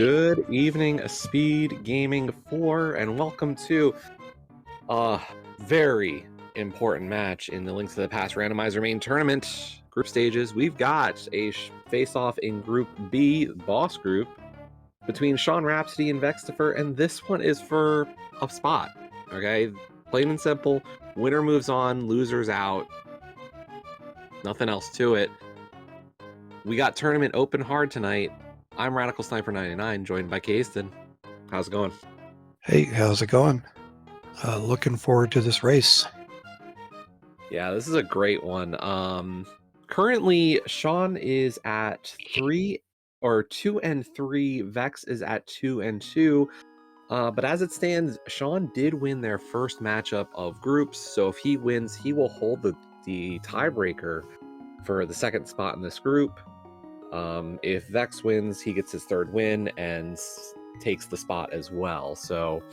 Good evening, Speed Gaming 4, and welcome to a very important match in the Links to the Past Randomizer main tournament group stages. We've got a face-off in Group B, boss group, between SeanRhapsody and VeXtopher, and this one is for a spot. Okay, plain and simple. Winner moves on, losers out. Nothing else to it. We got tournament open hard tonight. I'm Radical Sniper 99, joined by Kasten. How's it going? Hey, how's it going? Looking forward to this race. Yeah, this is a great one. Currently, Sean is at 2-3. Vex is at 2-2. But as it stands, Sean did win their first matchup of groups. So if he wins, he will hold the tiebreaker for the second spot in this group. If Vex wins, he gets his third win and takes the spot as well. So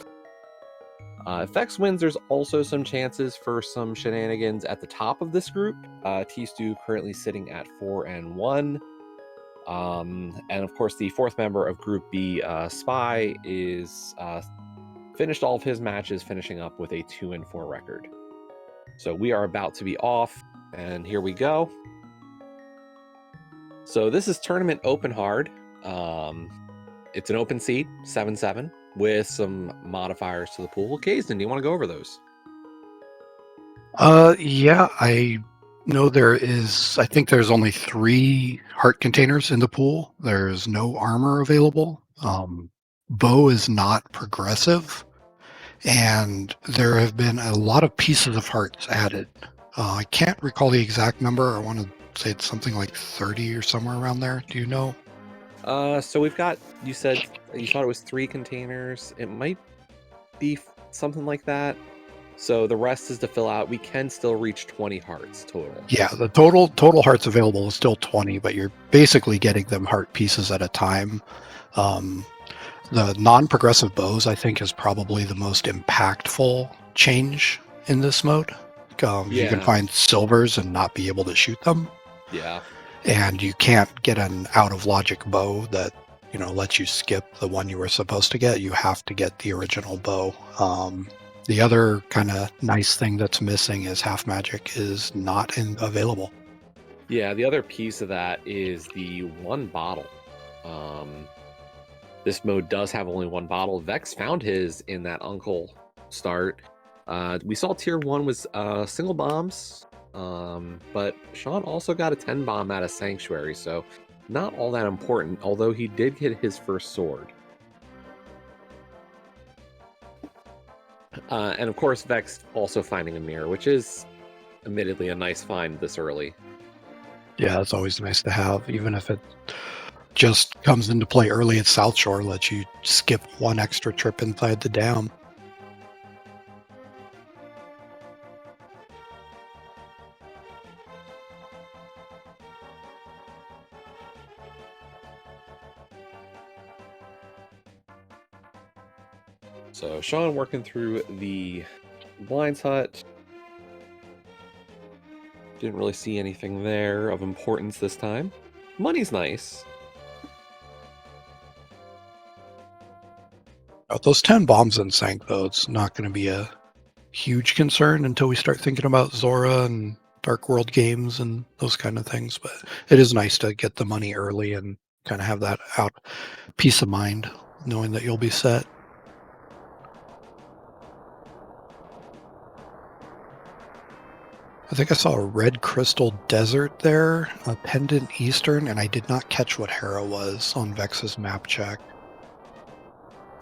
if Vex wins, there's also some chances for some shenanigans at the top of this group. T-Stu currently sitting at 4-1. And of course, the fourth member of Group B, Spy, is finished all of his matches, finishing up with a 2-4 record. So we are about to be off, and here we go. So this is tournament open hard. It's an open seat, 7-7, with some modifiers to the pool. Kasten, do you want to go over those? Yeah, I know I think there's only 3 heart containers in the pool. There's no armor available. Bow is not progressive, and there have been a lot of pieces of hearts added. I can't recall the exact number. I want to say it's something like 30 or somewhere around there. Do you know? So we've got, you said you thought it was 3 containers. It might be something like that. So the rest is to fill out. We can still reach 20 hearts total. Yeah, the total hearts available is still 20, but you're basically getting them heart pieces at a time. The non-progressive bows, I think, is probably the most impactful change in this mode. You can find silvers and not be able to shoot them. Yeah. And you can't get an out-of-logic bow that, lets you skip the one you were supposed to get. You have to get the original bow. The other kind of nice thing that's missing is half magic is not available. Yeah, the other piece of that is the 1 bottle. This mode does have only 1 bottle. Vex found his in that Uncle start. We saw tier 1 was single bombs, but Sean also got a 10 bomb out of Sanctuary, so not all that important, although he did get his first sword. And of course, Vex also finding a mirror, which is admittedly a nice find this early. Yeah, it's always nice to have, even if it just comes into play early at South Shore, lets you skip 1 extra trip inside the dam. So Sean working through the Blinds Hut. Didn't really see anything there of importance this time. Money's nice. Those 10 bombs in Sank, though, it's not going to be a huge concern until we start thinking about Zora and Dark World games and those kind of things. But it is nice to get the money early and kind of have that out peace of mind, knowing that you'll be set. I think I saw a red crystal desert there, a pendant eastern, and I did not catch what Hera was on Vex's map check.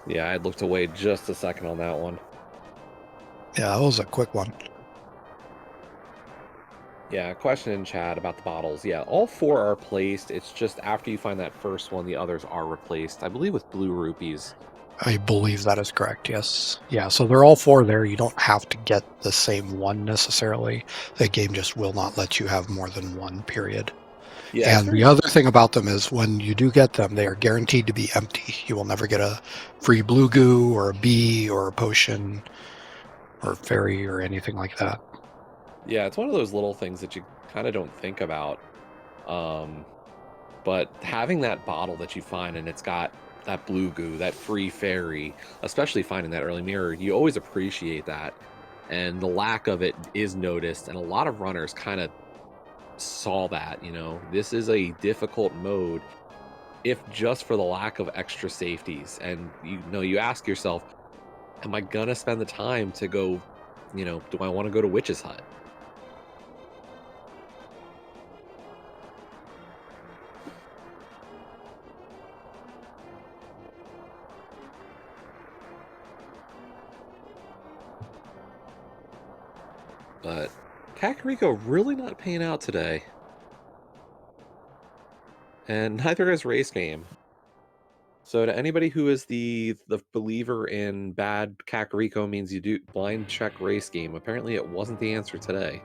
Yeah, I looked away just a second on that one. Yeah, that was a quick one. Yeah, question in chat about the bottles. Yeah, all 4 are placed. It's just after you find that first one, the others are replaced. I believe with blue rupees. I believe that is correct, yes. Yeah, so they're all 4 there. You don't have to get the same one necessarily. The game just will not let you have more than 1, period. Yeah, and the other thing about them is when you do get them, they are guaranteed to be empty. You will never get a free blue goo or a bee or a potion or fairy or anything like that. Yeah, it's one of those little things that you kind of don't think about. But having that bottle that you find and it's got that blue goo, that free fairy, especially finding that early mirror, you always appreciate that. And the lack of it is noticed, and a lot of runners kind of saw that, this is a difficult mode if just for the lack of extra safeties. And you ask yourself, am I gonna spend the time to go, do I want to go to Witch's Hut? But Kakariko really not paying out today. And neither is Race Game. So to anybody who is the believer in bad Kakariko means you do blind check Race Game, apparently it wasn't the answer today.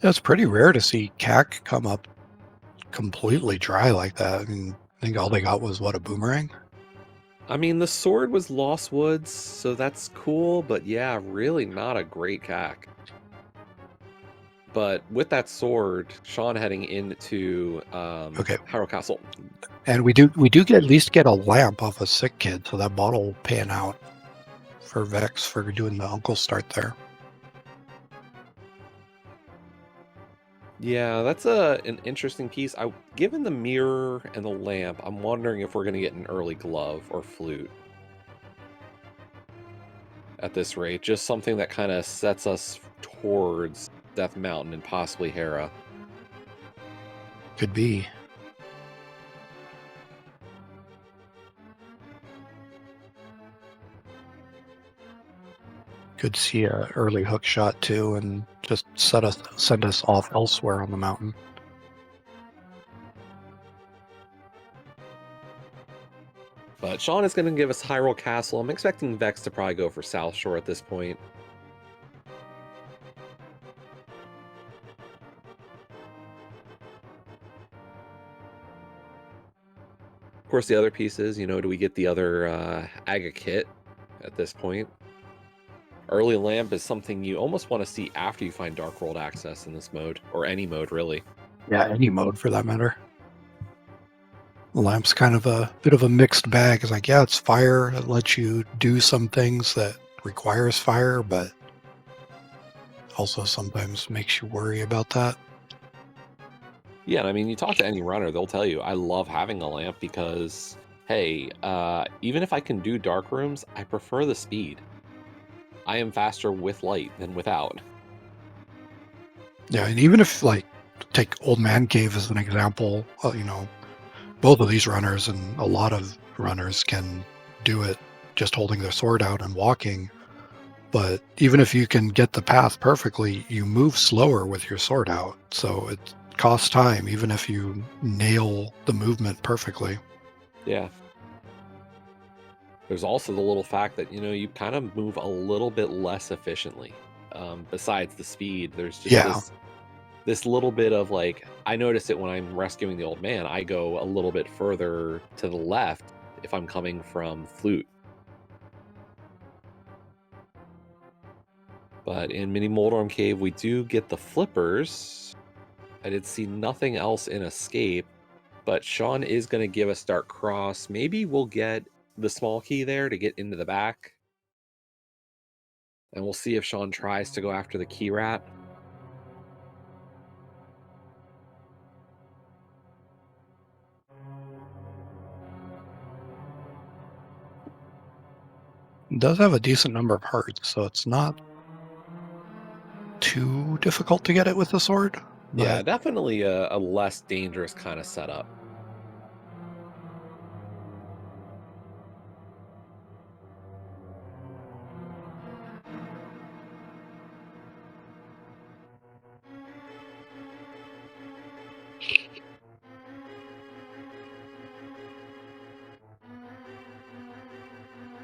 It's pretty rare to see CAC come up completely dry like that. I mean, I think all they got was, what, a boomerang? I mean, the sword was Lost Woods, so that's cool, but yeah, really not a great CAC. But with that sword, Sean heading into Hyrule Castle. And we do get at least get a lamp off a sick kid, so that bottle will pan out for Vex for doing the uncle start there. Yeah, that's an interesting piece. Given the mirror and the lamp, I'm wondering if we're going to get an early glove or flute at this rate. Just something that kind of sets us towards Death Mountain and possibly Hera. Could be. Could see a early hook shot too, and just send us off elsewhere on the mountain. But Sean is going to give us Hyrule Castle. I'm expecting Vex to probably go for South Shore at this point. Of course, the other pieces, do we get the other Aga kit at this point? Early lamp is something you almost want to see after you find Dark World access in this mode, or any mode, really. Yeah, any mode for that matter. The lamp's kind of a bit of a mixed bag. It's like, yeah, it's fire. It lets you do some things that requires fire, but also sometimes makes you worry about that. Yeah, and I mean, you talk to any runner, they'll tell you, I love having a lamp because, hey, even if I can do dark rooms, I prefer the speed. I am faster with light than without. Yeah, and even if, like, take Old Man Cave as an example, both of these runners and a lot of runners can do it just holding their sword out and walking. But even if you can get the path perfectly, you move slower with your sword out. So it costs time, even if you nail the movement perfectly. Yeah. There's also the little fact that, you kind of move a little bit less efficiently. Besides the speed, there's just this little bit of, like, I notice it when I'm rescuing the old man. I go a little bit further to the left if I'm coming from Flute. But in Mini Moldorm Cave, we do get the flippers. I did see nothing else in Escape, but Sean is going to give us Dark Cross. Maybe we'll get the small key there to get into the back. And we'll see if Sean tries to go after the key rat. It does have a decent number of hearts, so it's not too difficult to get it with the sword. Yeah, definitely a less dangerous kind of setup.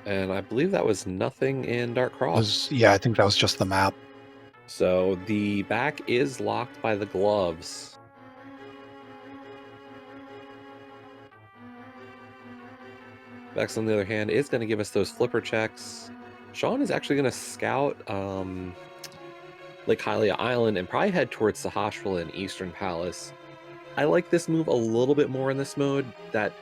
And I believe that was nothing in Dark Cross. Yeah, I think that was just the map. So the back is locked by the gloves. Vex, on the other hand, is going to give us those flipper checks. Sean is actually going to scout Lake Hylia Island and probably head towards Sahasrahla and Eastern Palace. I like this move a little bit more in this mode. That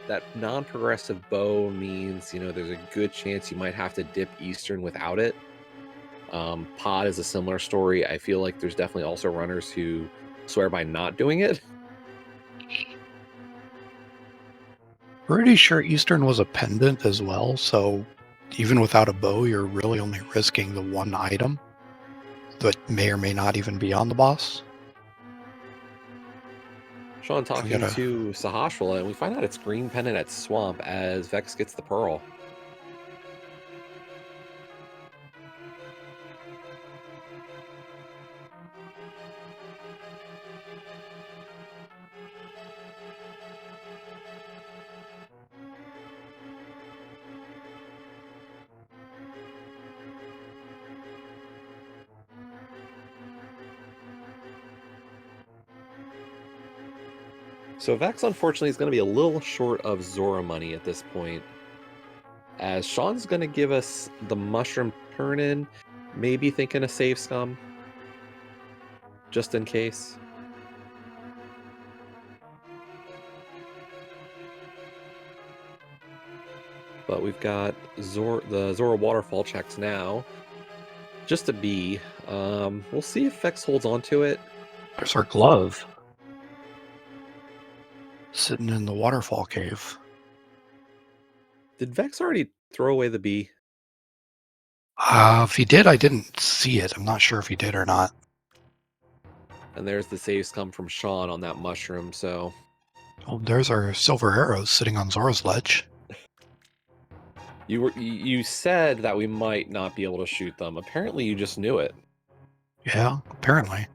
that non-progressive bow means, you know, there's a good chance you might have to dip Eastern without it. Pod is a similar story. I feel like there's definitely also runners who swear by not doing it. Pretty sure Eastern was a pendant as well, so even without a bow, you're really only risking the one item that may or may not even be on the boss. Sean We talking gotta to Sahasrahla, and we find out it's green pendant at Swamp as Vex gets the pearl. So Vex, unfortunately, is going to be a little short of Zora money at this point, as Sean's going to give us the mushroom turn-in, maybe thinking a save scum, just in case. But we've got the Zora waterfall checks now, just a B. We'll see if Vex holds on to it. There's our glove sitting in the waterfall cave. Did Vex already throw away the B? If he did, I didn't see it. I'm not sure if he did or not. And there's the saves come from Sean on that mushroom, so... Oh, there's our silver arrows sitting on Zora's ledge. You said that we might not be able to shoot them. Apparently you just knew it. Yeah, apparently.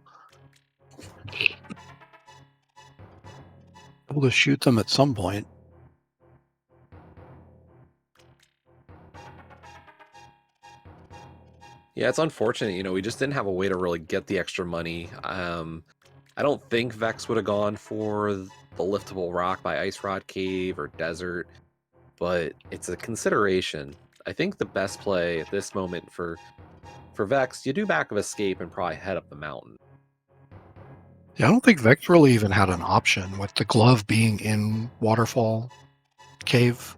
Able to shoot them at some point. Yeah, it's unfortunate. You know, we just didn't have a way to really get the extra money. I don't think Vex would have gone for the liftable rock by Ice Rod Cave or Desert, but it's a consideration. I think the best play at this moment for Vex, you do back of escape and probably head up the mountain. Yeah, I don't think Vex really even had an option with the glove being in Waterfall Cave.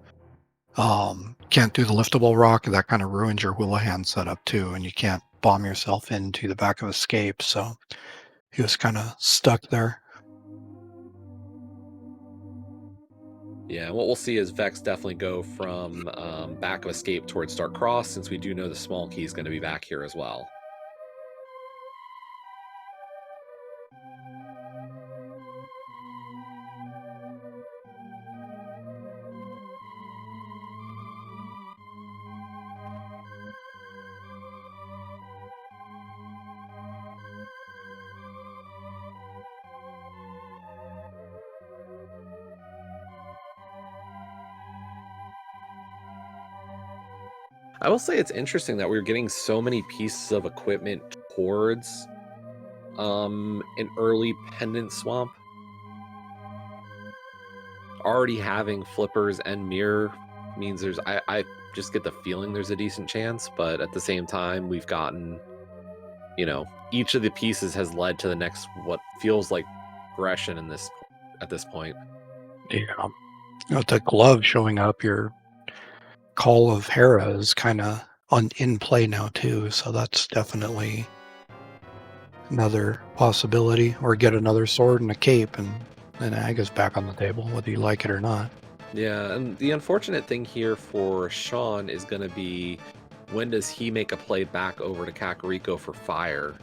Can't do the liftable rock. That kind of ruins your Houlihan setup too, and you can't bomb yourself into the back of escape. So he was kind of stuck there. Yeah, what we'll see is Vex definitely go from back of escape towards Dark Cross, since we do know the small key is going to be back here as well. I will say it's interesting that we're getting so many pieces of equipment towards an early pendant swamp. Already having flippers and mirror means there's I just get the feeling there's a decent chance, but at the same time we've gotten, you know, each of the pieces has led to the next what feels like progression in this at this point. Yeah. You know, with the glove showing up, your Call of Hera is kind of in play now too. So that's definitely another possibility. Or get another sword and a cape, and then Aga's back on the table, whether you like it or not. Yeah, and the unfortunate thing here for Sean is going to be, when does he make a play back over to Kakariko for fire?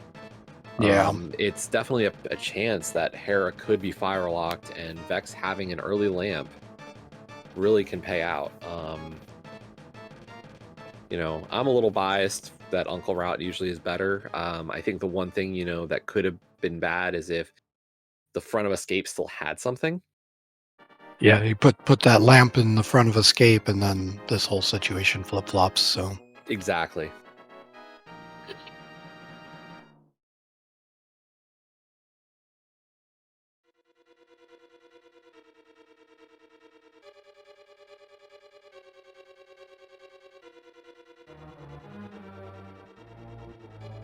Yeah. It's definitely a chance that Hera could be fire locked, and Vex having an early lamp really can pay out. You know, I'm a little biased that Uncle Route usually is better. I think the one thing, you know, that could have been bad is if the front of escape still had something. Yeah, you put that lamp in the front of escape, and then this whole situation flip flops. So Exactly.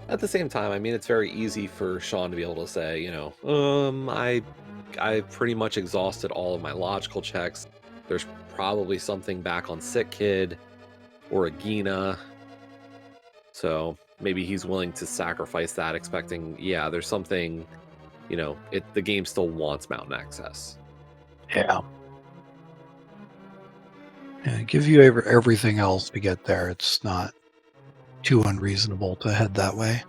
At the same time, I mean, it's very easy for Sean to be able to say, you know, I pretty much exhausted all of my logical checks. There's probably something back on Sick Kid or Agina. So maybe he's willing to sacrifice that, expecting, yeah, there's something, the game still wants mountain access. Yeah. Yeah, give you everything else to get there. It's not too unreasonable to head that way.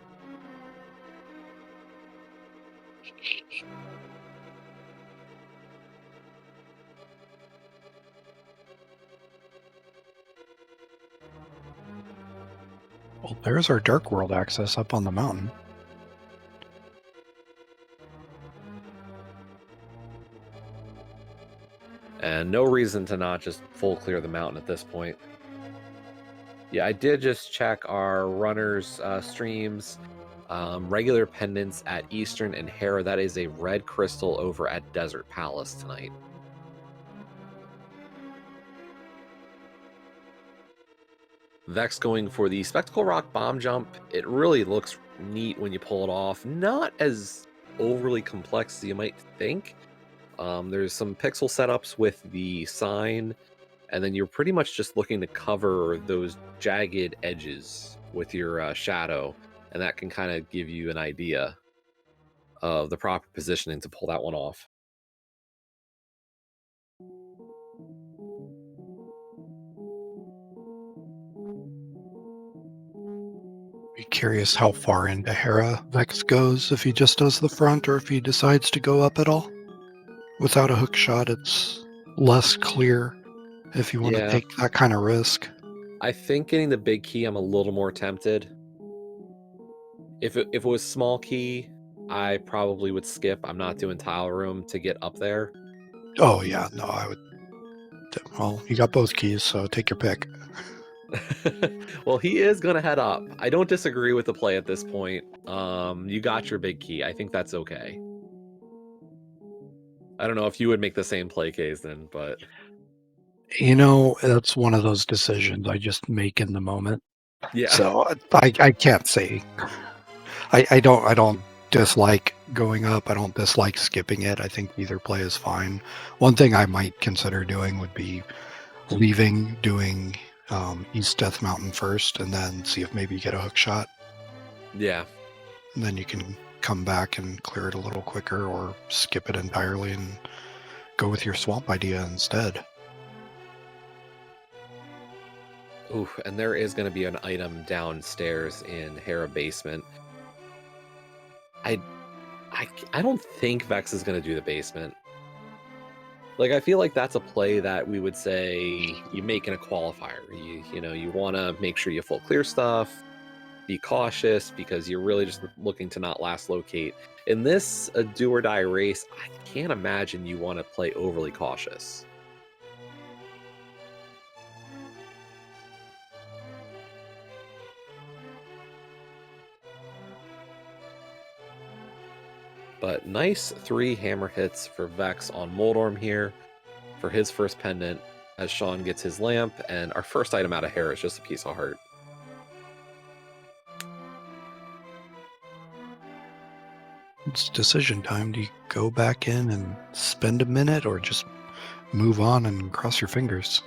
Well, there's our Dark World access up on the mountain. And no reason to not just full clear the mountain at this point. Yeah, I did just check our runners' streams. Regular pendants at Eastern and Hera. That is a red crystal over at Desert Palace tonight. Vex going for the Spectacle Rock bomb jump. It really looks neat when you pull it off. Not as overly complex as you might think. There's some pixel setups with the sign, and then you're pretty much just looking to cover those jagged edges with your shadow, and that can kind of give you an idea of the proper positioning to pull that one off. Be curious how far into Hera Vex goes, if he just does the front or if he decides to go up at all. Without a hook shot, it's less clear if you want to take that kind of risk. I think getting the big key, I'm a little more tempted. If it was small key, I probably would skip. I'm not doing tile room to get up there. Oh, yeah. No, I would. Well, you got both keys, so take your pick. Well, he is going to head up. I don't disagree with the play at this point. You got your big key. I think that's okay. I don't know if you would make the same play, Kazden, but... That's one of those decisions I just make in the moment. Yeah. So I can't say. I don't dislike going up. I don't dislike skipping it. I think either play is fine. One thing I might consider doing would be doing East Death Mountain first, and then see if maybe you get a hook shot. Yeah. And then you can come back and clear it a little quicker, or skip it entirely and go with your swamp idea instead. Ooh, and there is going to be an item downstairs in Hera basement. I don't think Vex is going to do the basement. Like, I feel like that's a play that we would say you make in a qualifier. You want to make sure you full clear stuff, be cautious, because you're really just looking to not last locate. In this a do or die race, I can't imagine you want to play overly cautious. But nice 3 hammer hits for Vex on Moldorm here for his first pendant, as Sean gets his lamp, and our first item out of Hera is just a piece of heart. It's decision time. Do you go back in and spend a minute, or just move on and cross your fingers?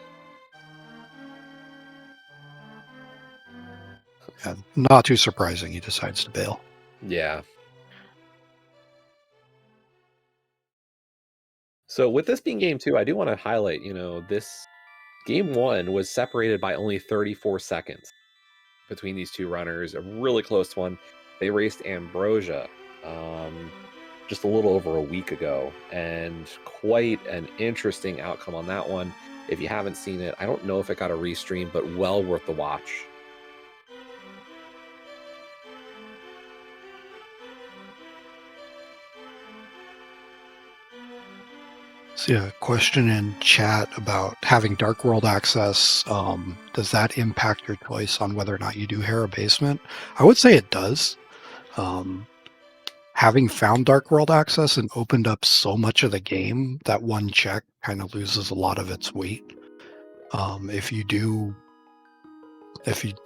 Yeah, not too surprising he decides to bail. Yeah. So with this being game 2, I do want to highlight, this game 1 was separated by only 34 seconds between these two runners, a really close one. They raced Ambrosia just a little over a week ago, and quite an interesting outcome on that one. If you haven't seen it, I don't know if it got a restream, but well worth the watch. See a question in chat about having Dark World access. Does that impact your choice on whether or not you do Hera Basement? I would say it does. Having found Dark World access and opened up so much of the game, that one check kind of loses a lot of its weight. If you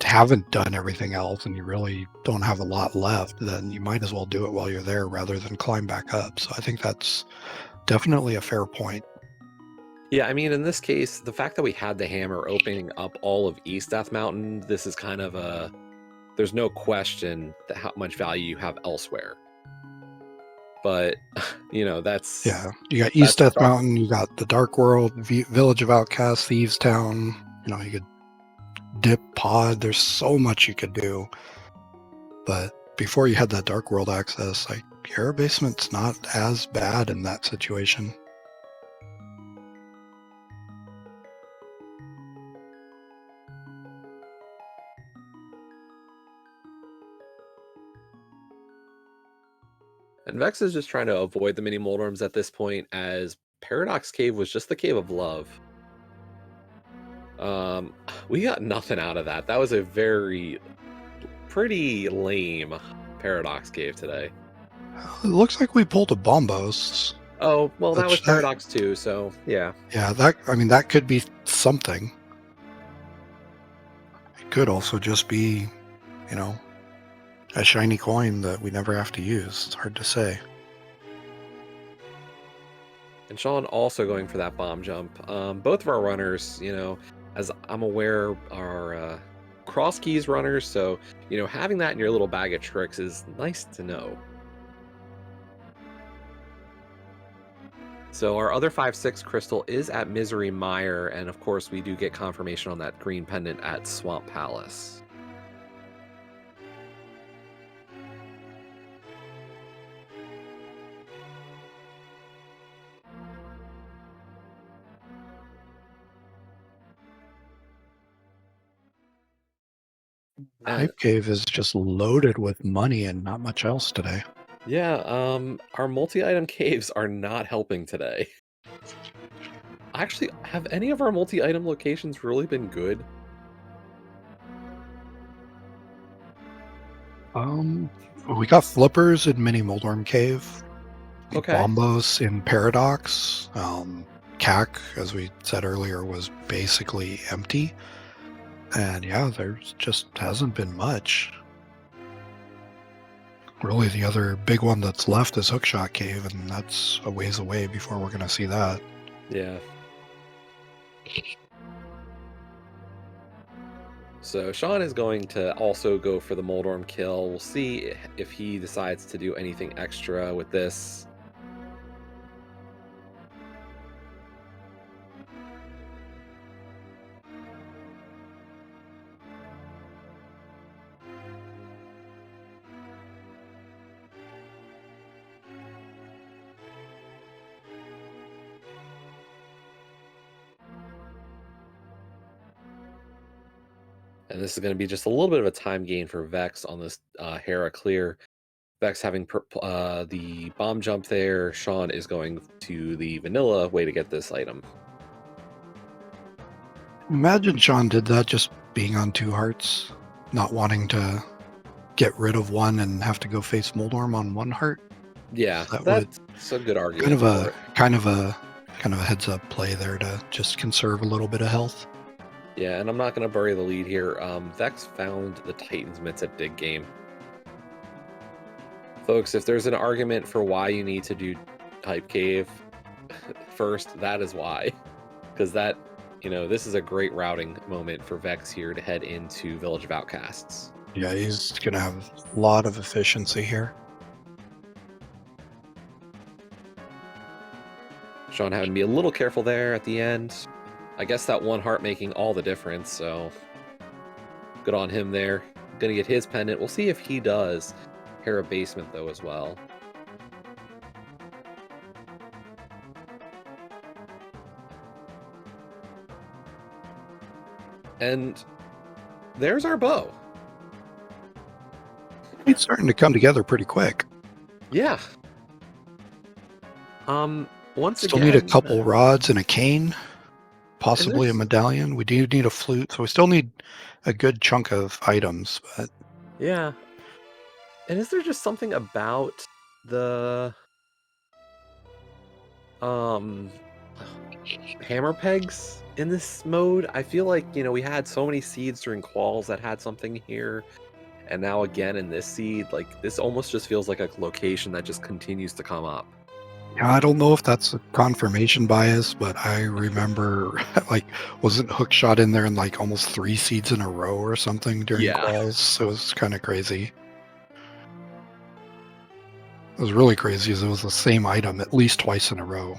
haven't done everything else and you really don't have a lot left, then you might as well do it while you're there rather than climb back up. So I think that's definitely a fair point. Yeah, I mean, in this case, the fact that we had the hammer opening up all of East Death Mountain, this is kind of a... There's no question that how much value you have elsewhere. But, that's... Yeah, you got East Death Mountain, you got the Dark World, Village of Outcasts, Thieves Town. You could dip pod. There's so much you could do. But before you had that Dark World access, Hera Basement's not as bad in that situation. And Vex is just trying to avoid the mini Moldorms at this point, as Paradox Cave was just the Cave of Love. We got nothing out of that. That was a pretty lame Paradox Cave today. It looks like we pulled a Bombos. Oh, well, that was Paradox too, so yeah. Yeah, that could be something. It could also just be, a shiny coin that we never have to use. It's hard to say. And Sean also going for that bomb jump. Both of our runners, as I'm aware, are cross keys runners, so, having that in your little bag of tricks is nice to know. So our other 5/6 crystal is at Misery Mire, and of course we do get confirmation on that green pendant at Swamp Palace. Hype Cave is just loaded with money and not much else today. Yeah, our multi-item caves are not helping today. Actually, have any of our multi-item locations really been good? We got flippers in Mini Moldorm Cave. Okay. Bombos in Paradox. CAC, as we said earlier, was basically empty. And yeah, there just hasn't been much. Really, the other big one that's left is Hookshot Cave, and that's a ways away before we're going to see that. Yeah. So Sean is going to also go for the Moldorm kill. We'll see if he decides to do anything extra with this. And this is going to be just a little bit of a time gain for Vex on this Hera clear. Vex having the bomb jump there. Sean is going to the vanilla way to get this item. Imagine Sean did that just being on 2 hearts, not wanting to get rid of one and have to go face Moldorm on 1 heart. Yeah, that's a good argument. Kind of a heads up play there to just conserve a little bit of health. Yeah, and I'm not going to bury the lead here. Vex found the Titan's Mitts at Dig Game. Folks, if there's an argument for why you need to do Hype Cave first, that is why. Because this is a great routing moment for Vex here to head into Village of Outcasts. Yeah, he's going to have a lot of efficiency here. Sean having to be a little careful there at the end. I guess that 1 heart making all the difference, so good on him there. Gonna get his pendant. We'll see if he does Hera Basement, though, as well. And there's our bow. It's starting to come together pretty quick. Yeah. Still need a couple rods and a cane. Possibly a medallion. We do need a flute, so we still need a good chunk of items. But yeah. And is there just something about the hammer pegs in this mode? I feel like, we had so many seeds during quals that had something here, and now again in this seed, like, this almost just feels like a location that just continues to come up. I don't know if that's a confirmation bias, but I remember, like, wasn't Hookshot in there in like almost 3 seeds in a row or something during Yeah. quals? So it was kind of crazy. It was really crazy as it was the same item at least twice in a row.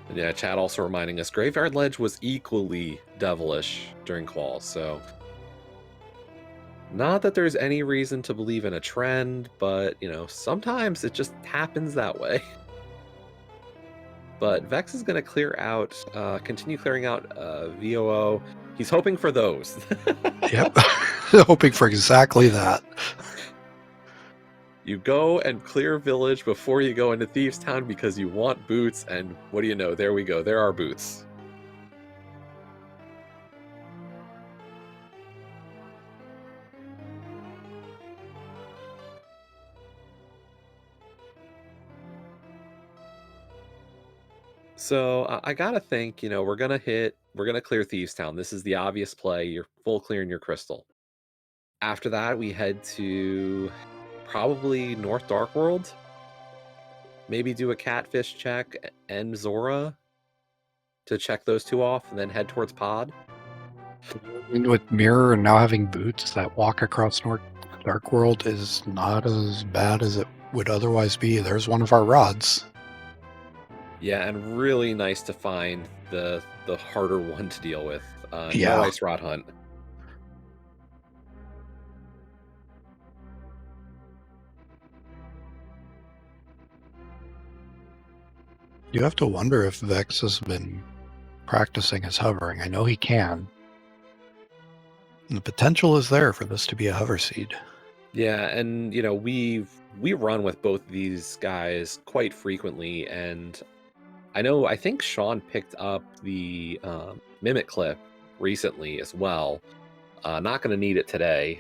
And yeah, chat also reminding us Graveyard Ledge was equally devilish during quals, so not that there's any reason to believe in a trend, but you know, sometimes it just happens that way. But Vex is going to clear out, continue clearing out VOO. He's hoping for those. Yep. Hoping for exactly that. You go and clear village before you go into Thieves Town because you want boots, and what do you know? There we go. There are boots. So I gotta think, you know, we're gonna clear Thieves Town. This is the obvious play. You're full clearing your crystal. After that, we head to probably North Dark World. Maybe do a catfish check and Zora to check those two off, and then head towards Pod. And with Mirror and now having boots, that walk across North Dark World is not as bad as it would otherwise be. There's one of our rods. Yeah, and really nice to find the harder one to deal with. Yeah. No Ice Rod Hunt. You have to wonder if Vex has been practicing his hovering. I know he can. And the potential is there for this to be a hover seed. Yeah, and you know, we run with both of these guys quite frequently, and I think Sean picked up the Mimic clip recently as well. Not going to need it today,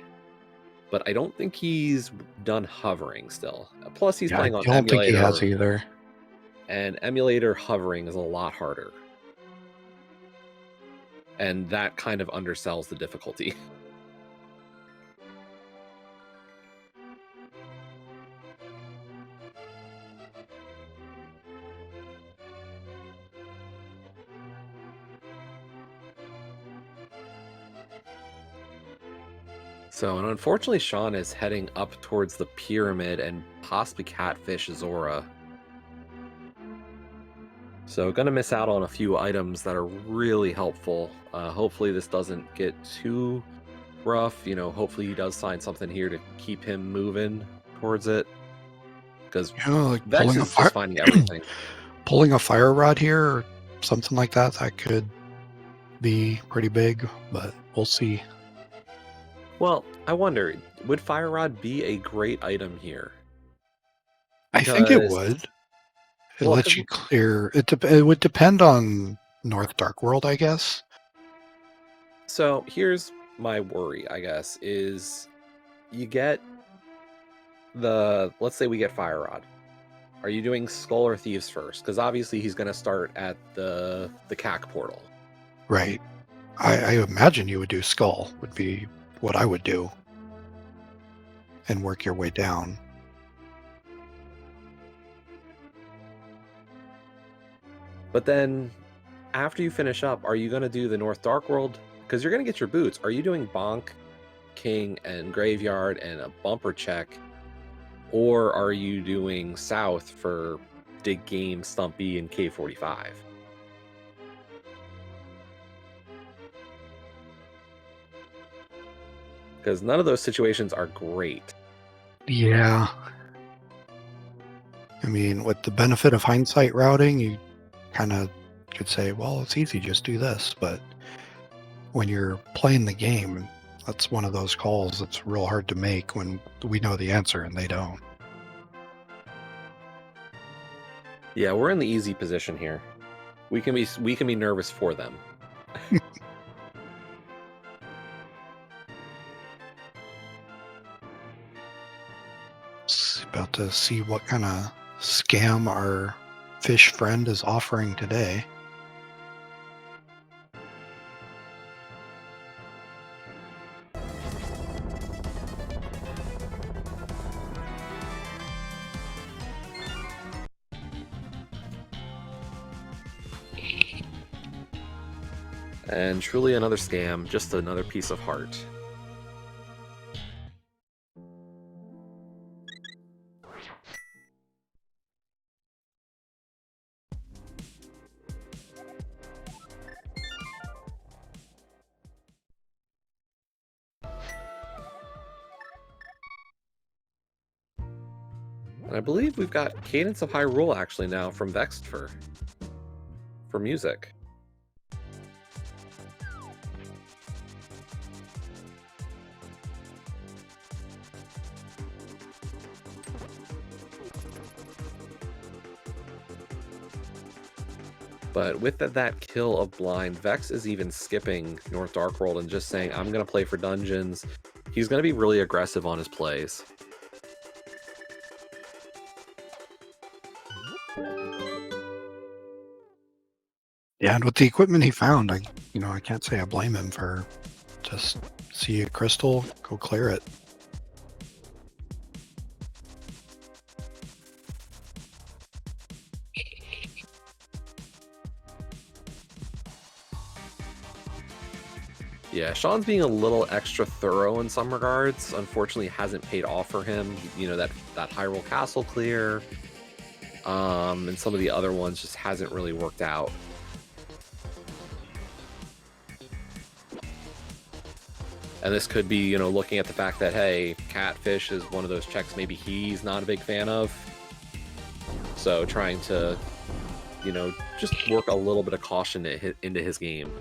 but I don't think he's done hovering still. Plus, he's Yeah, I playing on don't think he emulator, has either. and emulator hovering is a lot harder. And that kind of undersells the difficulty. So, and unfortunately, Sean is heading up towards the pyramid and possibly catfish Zora. So, gonna miss out on a few items that are really helpful. Hopefully, this doesn't get too rough. You know, hopefully he does find something here to keep him moving towards it. Because Like Vex pulling a is just finding everything. pulling a fire rod here or something like that, that could be pretty big, but we'll see. Well, I wonder, would Fire Rod be a great item here? I think it Because, would. It well, lets you clear. It would depend on North Dark World, I guess. so here's my worry, I guess, is you get let's say we get Fire Rod. Are you doing Skull or Thieves first? Because obviously he's going to start at the CAC portal. Right. I imagine you would do Skull, would be what I would do. And work your way down. But then, after you finish up, are you going to do the North Dark World? Because you're going to get your boots. Are you doing Bonk, King, and Graveyard and a bumper check? Or are you doing South for Dig Game, Stumpy, and K45? Because none of those situations are great. Yeah. I mean, with the benefit of hindsight routing, you kind of could say, well, it's easy, just do this. But when you're playing the game, that's one of those calls that's real hard to make when we know the answer and they don't. Yeah, we're in the easy position here. We can be nervous for them. About to see what kind of scam our fish friend is offering today. And truly another scam, just another piece of heart. And I believe we've got Cadence of Hyrule actually now from VeXtopher for music. But with that kill of Blind, Vex is even skipping North Dark World and just saying, I'm going to play for dungeons. He's going to be really aggressive on his plays. Yeah, and with the equipment he found, I can't say I blame him for just see a crystal, go clear it. Yeah, Sean's being a little extra thorough in some regards. Unfortunately, hasn't paid off for him. You know, that Hyrule Castle clear, and some of the other ones just hasn't really worked out. And this could be, you know, looking at the fact that, hey, Catfish is one of those checks maybe he's not a big fan of. So trying to, you know, just work a little bit of caution into his game.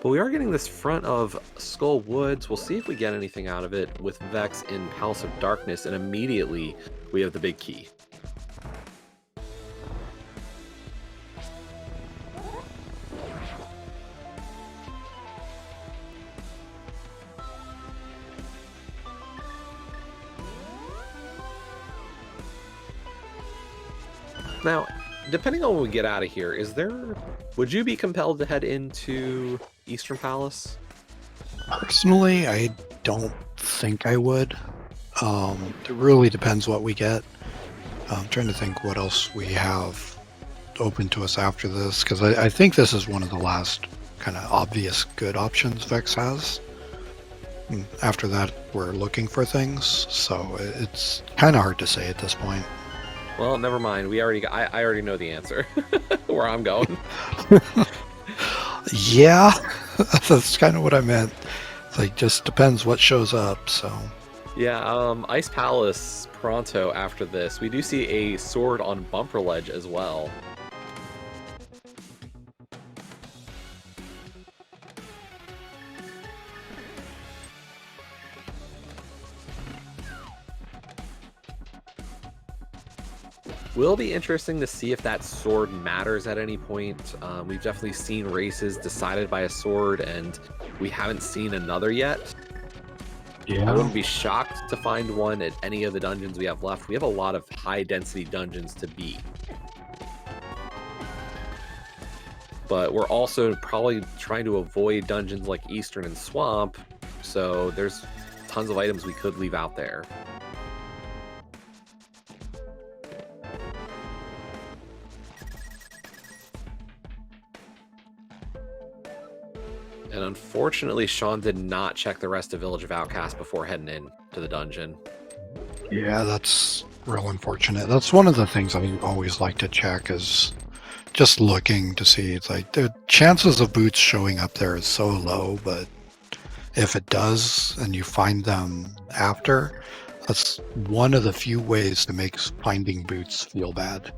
But we are getting this front of Skull Woods. We'll see if we get anything out of it with Vex in House of Darkness, and immediately we have the big key. Now, depending on when we get out of here, would you be compelled to head into Eastern Palace? Personally, I don't think I would. It really depends what we get. I'm trying to think what else we have open to us after this, because I think this is one of the last kind of obvious good options Vex has. And after that, we're looking for things, so it's kind of hard to say at this point. Well, never mind. I already know the answer where I'm going. Yeah, that's kind of what I meant. It's like, just depends what shows up, so. Yeah, Ice Palace pronto after this. We do see a sword on Bumper Ledge as well. Will be interesting to see if that sword matters at any point. We've definitely seen races decided by a sword, and we haven't seen another yet. Yeah. I wouldn't be shocked to find one at any of the dungeons we have left. We have a lot of high-density dungeons to beat. But we're also probably trying to avoid dungeons like Eastern and Swamp, so there's tons of items we could leave out there. And unfortunately, Sean did not check the rest of Village of Outcasts before heading in to the dungeon. Yeah, that's real unfortunate. That's one of the things I always like to check, is just looking to see. It's like the chances of boots showing up there is so low, but if it does and you find them after, that's one of the few ways to make finding boots feel bad.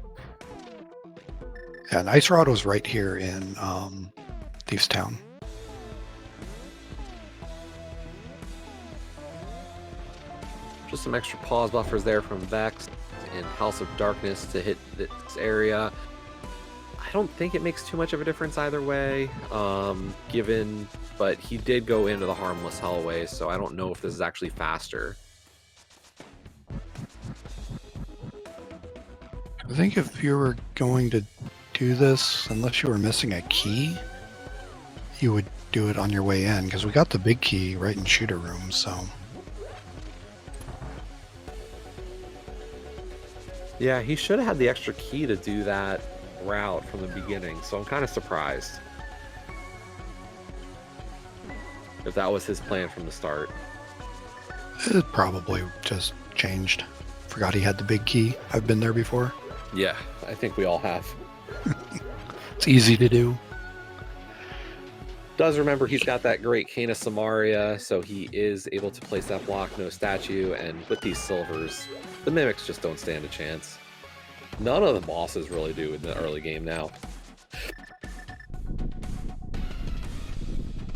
Yeah, and Ice Rod was right here in Thieves Town. Just some extra pause buffers there from Vex and House of Darkness to hit this area. I don't think it makes too much of a difference either way, but he did go into the Harmless Hallway, so I don't know if this is actually faster. I think if you were going to do this, unless you were missing a key, you would do it on your way in, because we got the big key right in Shooter Room, so. Yeah, he should have had the extra key to do that route from the beginning, so I'm kind of surprised if that was his plan from the start. It probably just changed. Forgot he had the big key. I've been there before. Yeah, I think we all have. It's easy to do. Does remember he's got that great Cane of Samaria, so he is able to place that block, no statue, and with these silvers, the mimics just don't stand a chance. None of the bosses really do in the early game now.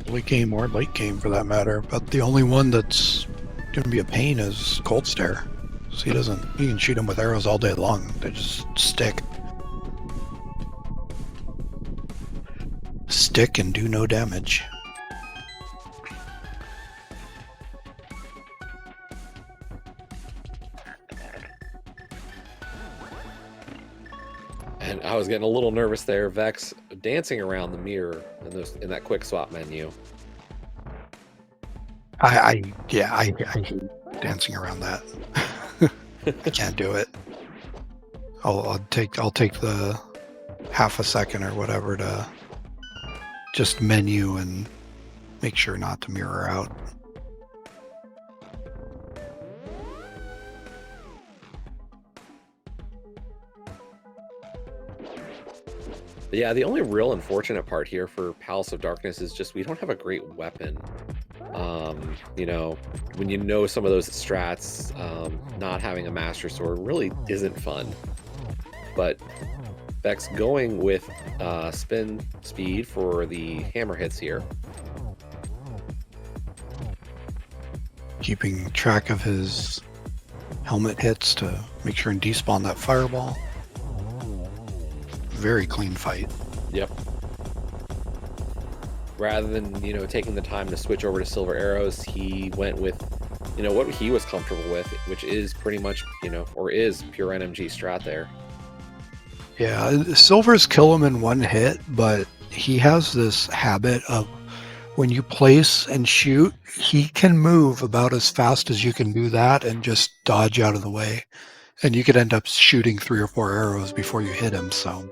Late game or late game for that matter, but the only one that's going to be a pain is Cold Stare. So he can shoot him with arrows all day long. They just stick. Stick and do no damage. And I was getting a little nervous there. Vex dancing around the mirror in that quick swap menu. I hate dancing around that. I can't do it. I'll take the half a second or whatever to just menu and make sure not to mirror out. But yeah, the only real unfortunate part here for Palace of Darkness is just we don't have a great weapon. You know, when you know some of those strats, not having a Master Sword really isn't fun. But Vex going with spin speed for the hammer hits here. Keeping track of his helmet hits to make sure and despawn that fireball. Very clean fight. Yep. Rather than, you know, taking the time to switch over to silver arrows, he went with, you know, what he was comfortable with, which is pretty much, you know, or is pure NMG strat there. Yeah, silvers kill him in one hit, but he has this habit of when you place and shoot, he can move about as fast as you can do that and just dodge out of the way. And you could end up shooting 3 or 4 arrows before you hit him. So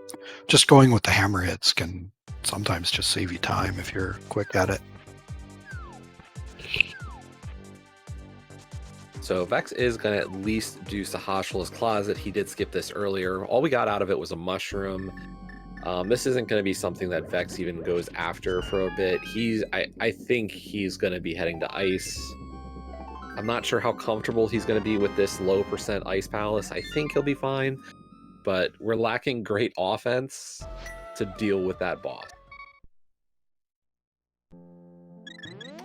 just going with the hammer hits can sometimes just save you time if you're quick at it. So Vex is going to at least do Sahasrah's Closet. He did skip this earlier. All we got out of it was a mushroom. This isn't going to be something that Vex even goes after for a bit. I think he's going to be heading to ice. I'm not sure how comfortable he's going to be with this low percent ice palace. I think he'll be fine, but we're lacking great offense to deal with that boss.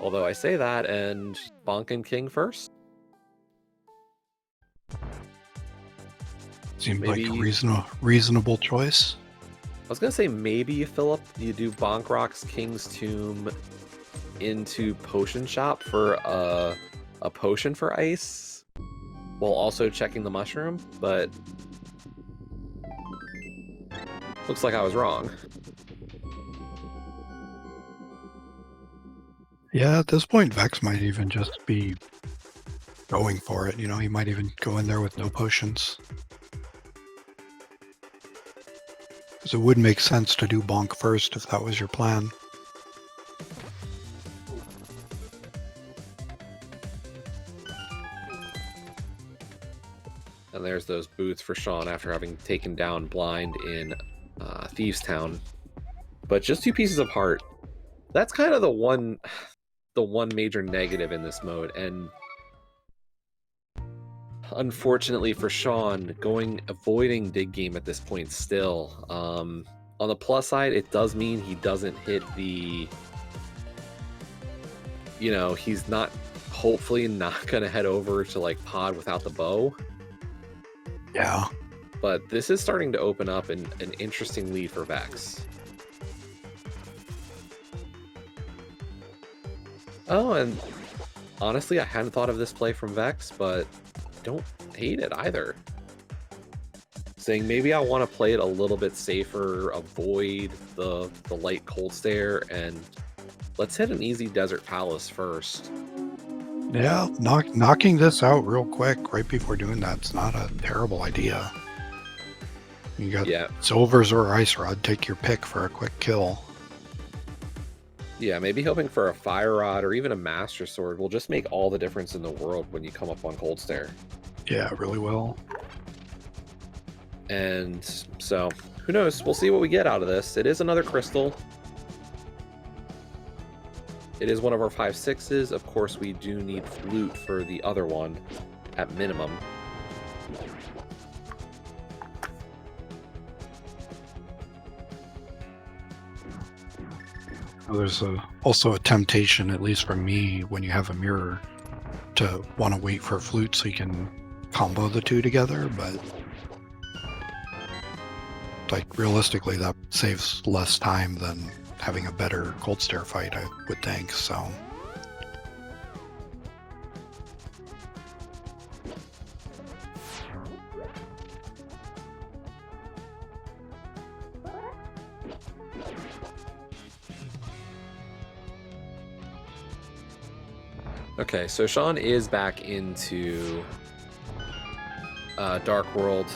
Although I say that, and bonking King first. Seemed maybe, like a reasonable choice. I was going to say maybe, Philip, you do Bonk Rock's King's Tomb into Potion Shop for a potion for ice while also checking the mushroom, but looks like I was wrong. Yeah, at this point, Vex might even just be going for it. You know, he might even go in there with no potions. Because it would make sense to do Bonk first if that was your plan. And there's those boots for Sean after having taken down Blind in Thieves Town. But just 2 pieces of heart. That's kind of the one major negative in this mode. And unfortunately for Sean, avoiding Dig Game at this point still. On the plus side, it does mean he doesn't hit the... You know, he's hopefully not going to head over to, like, Pod without the bow. Yeah. But this is starting to open up an interesting lead for Vex. Oh, and honestly, I hadn't thought of this play from Vex, but don't hate it either. Saying maybe I want to play it a little bit safer, avoid the light cold stare, and let's hit an easy Desert Palace first. Yeah, knocking this out real quick right before doing that's not a terrible idea. You got silvers or ice rod. Take your pick for a quick kill. Yeah, maybe hoping for a fire rod or even a master sword will just make all the difference in the world when you come up on Cold Stare. Yeah, really will. And so, who knows? We'll see what we get out of this. It is another crystal. It is one of our 5/6s. Of course, we do need flute for the other one at minimum. There's also a temptation, at least for me, when you have a mirror, to want to wait for flute so you can combo the two together, but like realistically that saves less time than having a better Cold Stare fight, I would think. So okay, so Sean is back into Dark World.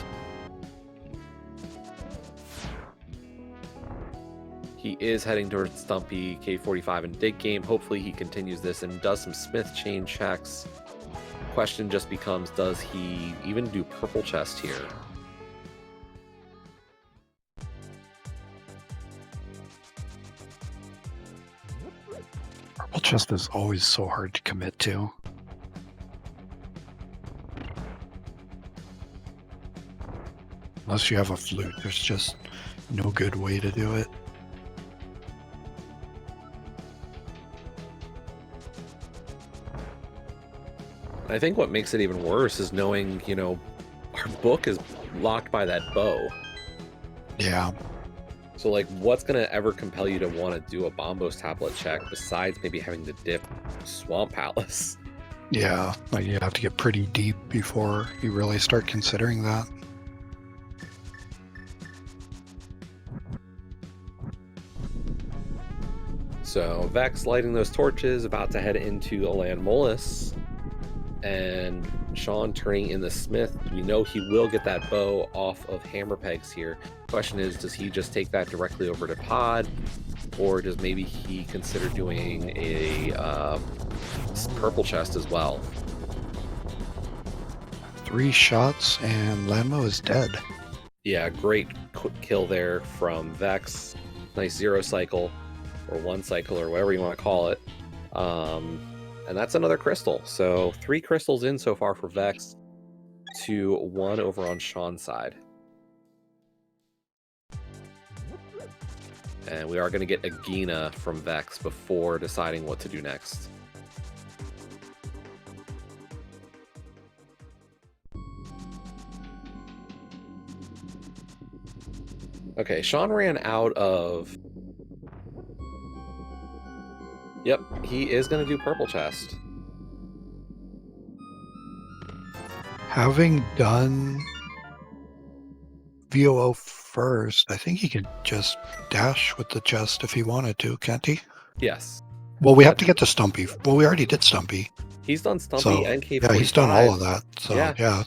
He is heading towards Stumpy, K45, and Dig Game. Hopefully he continues this and does some Smith chain checks. Question just becomes, does he even do Purple Chest here? Purple Chest is always so hard to commit to. Unless you have a flute, there's just no good way to do it. I think what makes it even worse is knowing, you know, our book is locked by that bow. Yeah. So, like, what's going to ever compel you to want to do a Bombos tablet check besides maybe having to dip Swamp Palace? Yeah, like you have to get pretty deep before you really start considering that. So, Vex lighting those torches, about to head into Alan Mollis. And Sean turning in the Smith. We know he will get that bow off of hammer pegs here. Question is, does he just take that directly over to Pod, or does maybe he consider doing a Purple Chest as well? 3 shots and Lanmo is dead. Yeah, great kill there from Vex. Nice 0 cycle, or 1 cycle, or whatever you want to call it. And that's another crystal. So 3 crystals in so far for Vex, to 1 over on Sean's side. And we are going to get a Gina from Vex before deciding what to do next. Okay, Sean ran out of... Yep, he is going to do Purple Chest. Having done VOO first, I think he could just dash with the chest if he wanted to, can't he? Yes. Well, we have to get to Stumpy. Well, we already did Stumpy. He's done Stumpy So, and K45. yeah, he's done all of that. So, yeah.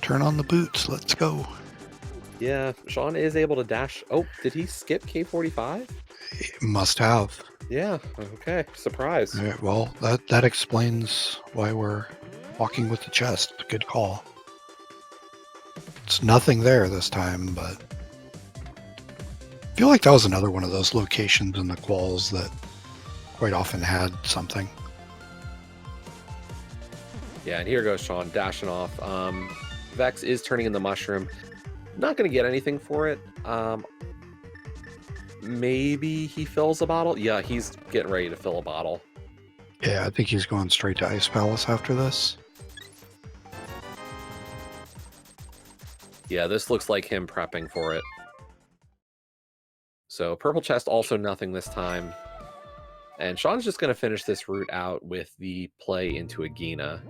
Turn on the boots. Let's go. Yeah, Sean is able to dash. Oh, did he skip K45? He must have. Yeah, okay. Surprise. All right, well, that explains why we're walking with the chest. Good call. It's nothing there this time, but I feel like that was another one of those locations in the quals that quite often had something. Yeah, and here goes Sean dashing off. Vex is turning in the mushroom. Not going to get anything for it. Maybe he fills a bottle. Yeah, he's getting ready to fill a bottle. Yeah, I think he's going straight to Ice Palace after this. Yeah, this looks like him prepping for it. So Purple Chest also nothing this time. And Sean's just going to finish this route out with the play into a Gina.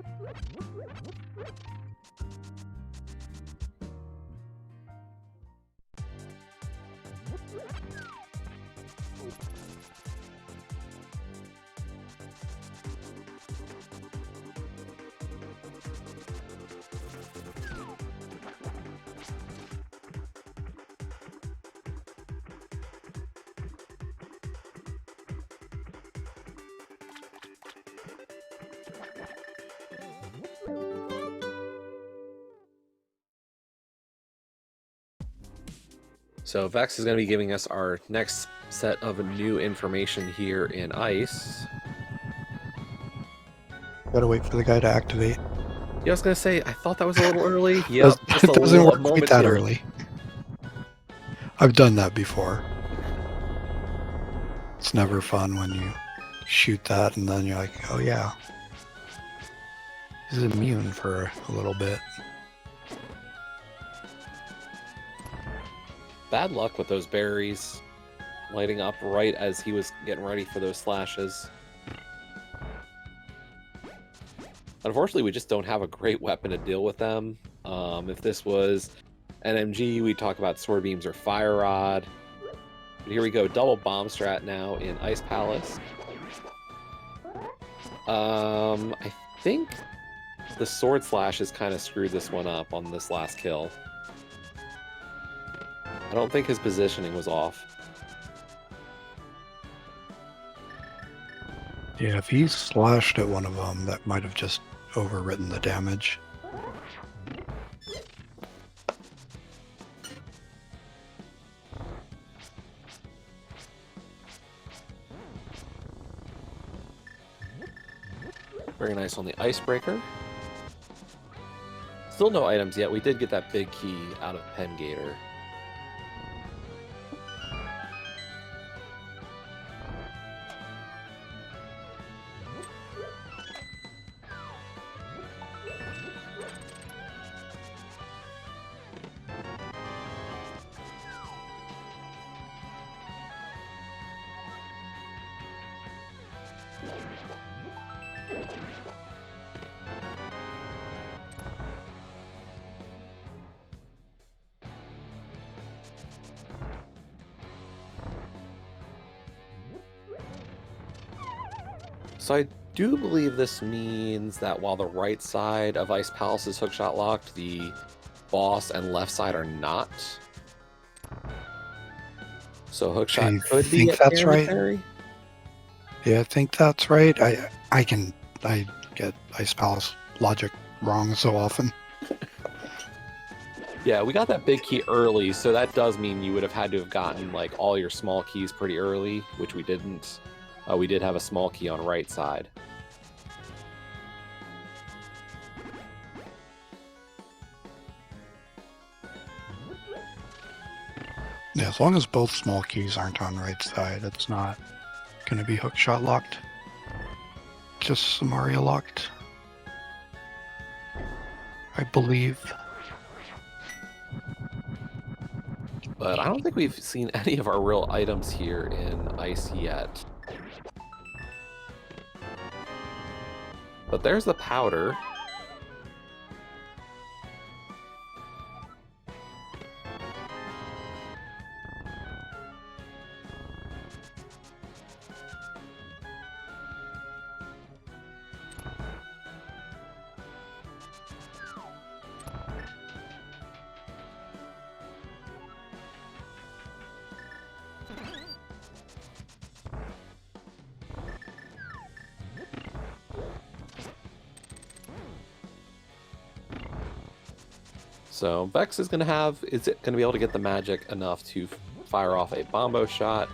So Vex is going to be giving us our next set of new information here in Ice. Gotta wait for the guy to activate. Yeah, I was going to say, I thought that was a little early. Yep, just It doesn't work moment quite that too early. I've done that before. It's never fun when you shoot that and then you're like, oh yeah, he's immune for a little bit. Bad luck with those berries lighting up right as he was getting ready for those slashes. Unfortunately, we just don't have a great weapon to deal with them. If this was NMG, we'd talk about sword beams or fire rod. But here we go, double bomb strat now in Ice Palace. I think the sword slashes kind of screwed this one up on this last kill. I don't think his positioning was off. Yeah, if he slashed at one of them, that might have just overwritten the damage. Very nice on the icebreaker. Still no items yet. We did get that big key out of Pen Gator. So I do believe this means that while the right side of Ice Palace is hookshot locked, the boss and left side are not. So hookshot could be at that's right. Parry. Yeah, I think that's right. I get Ice Palace logic wrong so often. Yeah, we got that big key early, so that does mean you would have had to have gotten like all your small keys pretty early, which we didn't. We did have a small key on right side. Yeah, as long as both small keys aren't on right side, it's not going to be hookshot locked. Just Samaria locked, I believe. But I don't think we've seen any of our real items here in Ice yet. But there's the powder. So Vex is going to be able to get the magic enough to fire off a Bombo shot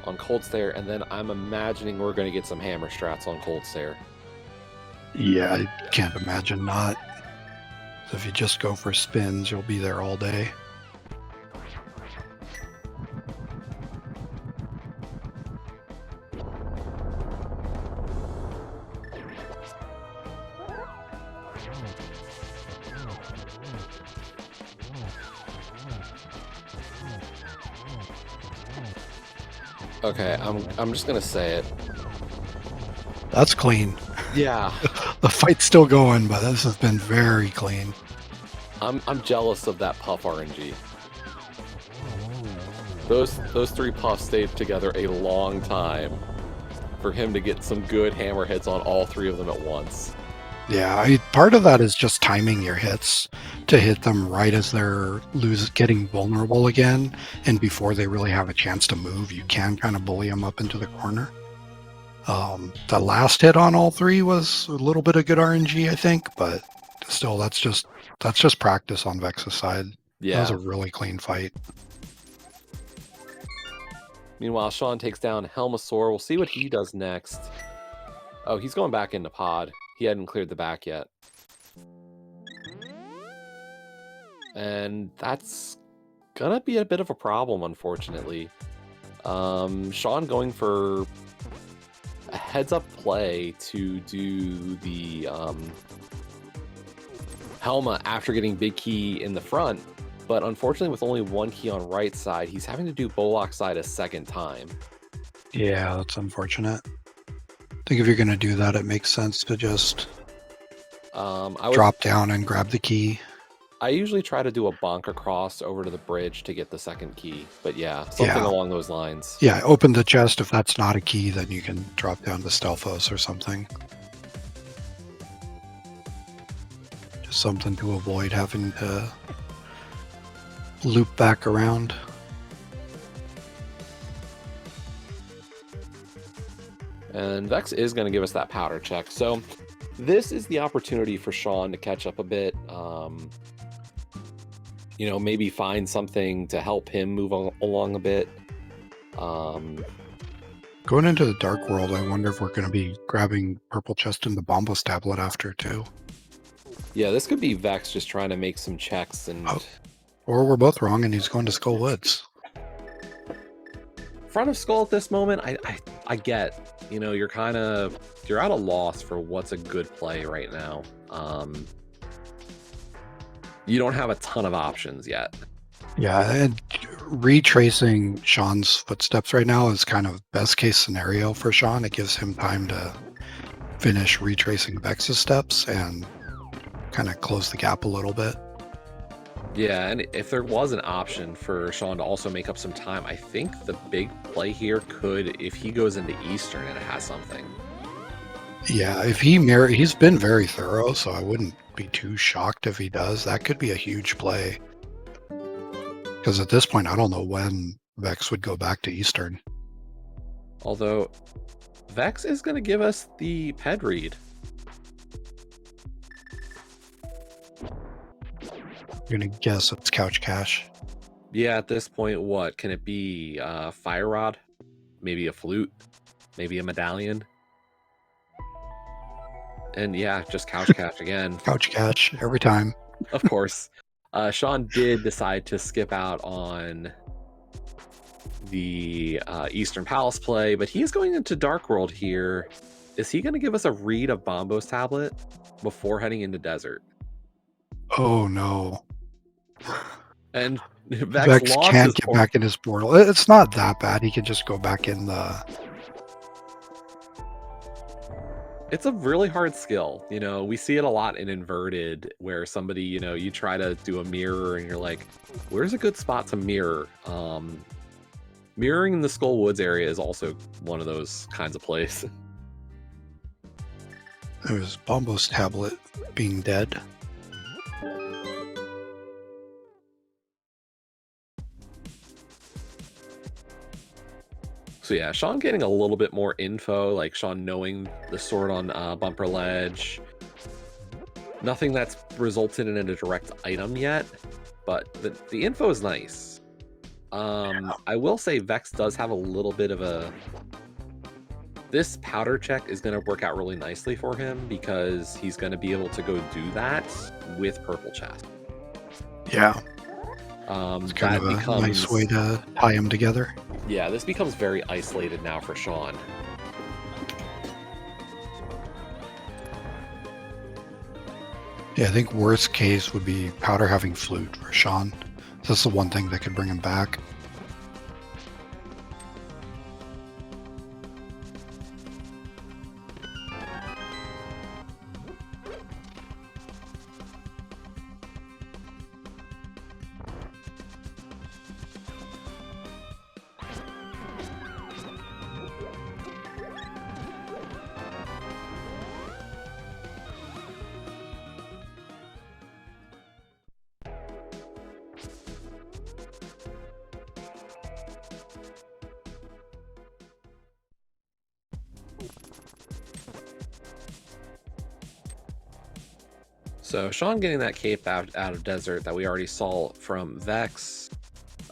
on Cold Stare, and then I'm imagining we're going to get some hammer strats on Cold Stare. Yeah, I can't imagine not. So if you just go for spins, you'll be there all day. Okay, I'm just gonna say it. That's clean. Yeah. The fight's still going, but this has been very clean. I'm jealous of that puff RNG. Those three puffs stayed together a long time for him to get some good hammer hits on all three of them at once. Yeah, part of that is just timing your hits to hit them right as they're getting vulnerable again, and before they really have a chance to move, you can kind of bully them up into the corner. The last hit on all three was a little bit of good RNG, I think, but still, that's just practice on Vex's side. Yeah, that was a really clean fight. Meanwhile, Sean takes down Helmasaur. We'll see what he does next. Oh, he's going back into pod. He hadn't cleared the back yet. And that's gonna be a bit of a problem, unfortunately. Sean going for a heads-up play to do the Helma after getting big key in the front, but unfortunately with only one key on right side, he's having to do Bollock side a second time. Yeah, that's unfortunate. I think if you're going to do that, it makes sense to just drop down and grab the key. I usually try to do a bonk across over to the bridge to get the second key, but yeah, something along those lines. Yeah, open the chest. If that's not a key, then you can drop down to Stelphos or something. Just something to avoid having to loop back around. And Vex is going to give us that powder check. So this is the opportunity for Sean to catch up a bit. You know, maybe find something to help him move along a bit. Going into the Dark World, I wonder if we're going to be grabbing Purple Chest and the Bombos tablet after, too. Yeah, this could be Vex just trying to make some checks. And Or we're both wrong and he's going to Skull Woods. Front of Skull at this moment, I get, you know, you're at a loss for what's a good play right now. You don't have a ton of options yet. Yeah, and retracing Sean's footsteps right now is kind of best case scenario for Sean. It gives him time to finish retracing Vex's steps and kind of close the gap a little bit. Yeah, and if there was an option for Sean to also make up some time, I think the big play here could, if he goes into Eastern and it has something. Yeah, if he's been very thorough, so I wouldn't be too shocked if he does. That could be a huge play. Because at this point, I don't know when Vex would go back to Eastern. Although, Vex is going to give us the Ped read. You're going to guess it's Couch Cash. Yeah, at this point, what? Can it be Fire Rod? Maybe a Flute? Maybe a Medallion? And yeah, just Couch Cash again. Couch Cash every time. Of course. Sean did decide to skip out on the Eastern Palace play, but he's going into Dark World here. Is he going to give us a read of Bombo's tablet before heading into Desert? Oh, no. And Vex can't get back in his portal. It's not that bad. He can just go back in the... It's a really hard skill. You know, we see it a lot in Inverted where somebody, you know, you try to do a mirror and you're like, where's a good spot to mirror? Mirroring in the Skull Woods area is also one of those kinds of plays. There's Bombo's tablet being dead. So yeah, Sean getting a little bit more info, like Sean knowing the sword on Bumper Ledge. Nothing that's resulted in a direct item yet, but the info is nice. I will say Vex does have a little bit of a... This powder check is going to work out really nicely for him because he's going to be able to go do that with Purple Chest. Yeah. It's kind of a nice way to tie them together. Yeah, this becomes very isolated now for Sean. Yeah, I think worst case would be Powder having Flute for Sean. That's the one thing that could bring him back. So Sean getting that cape out of Desert that we already saw from Vex.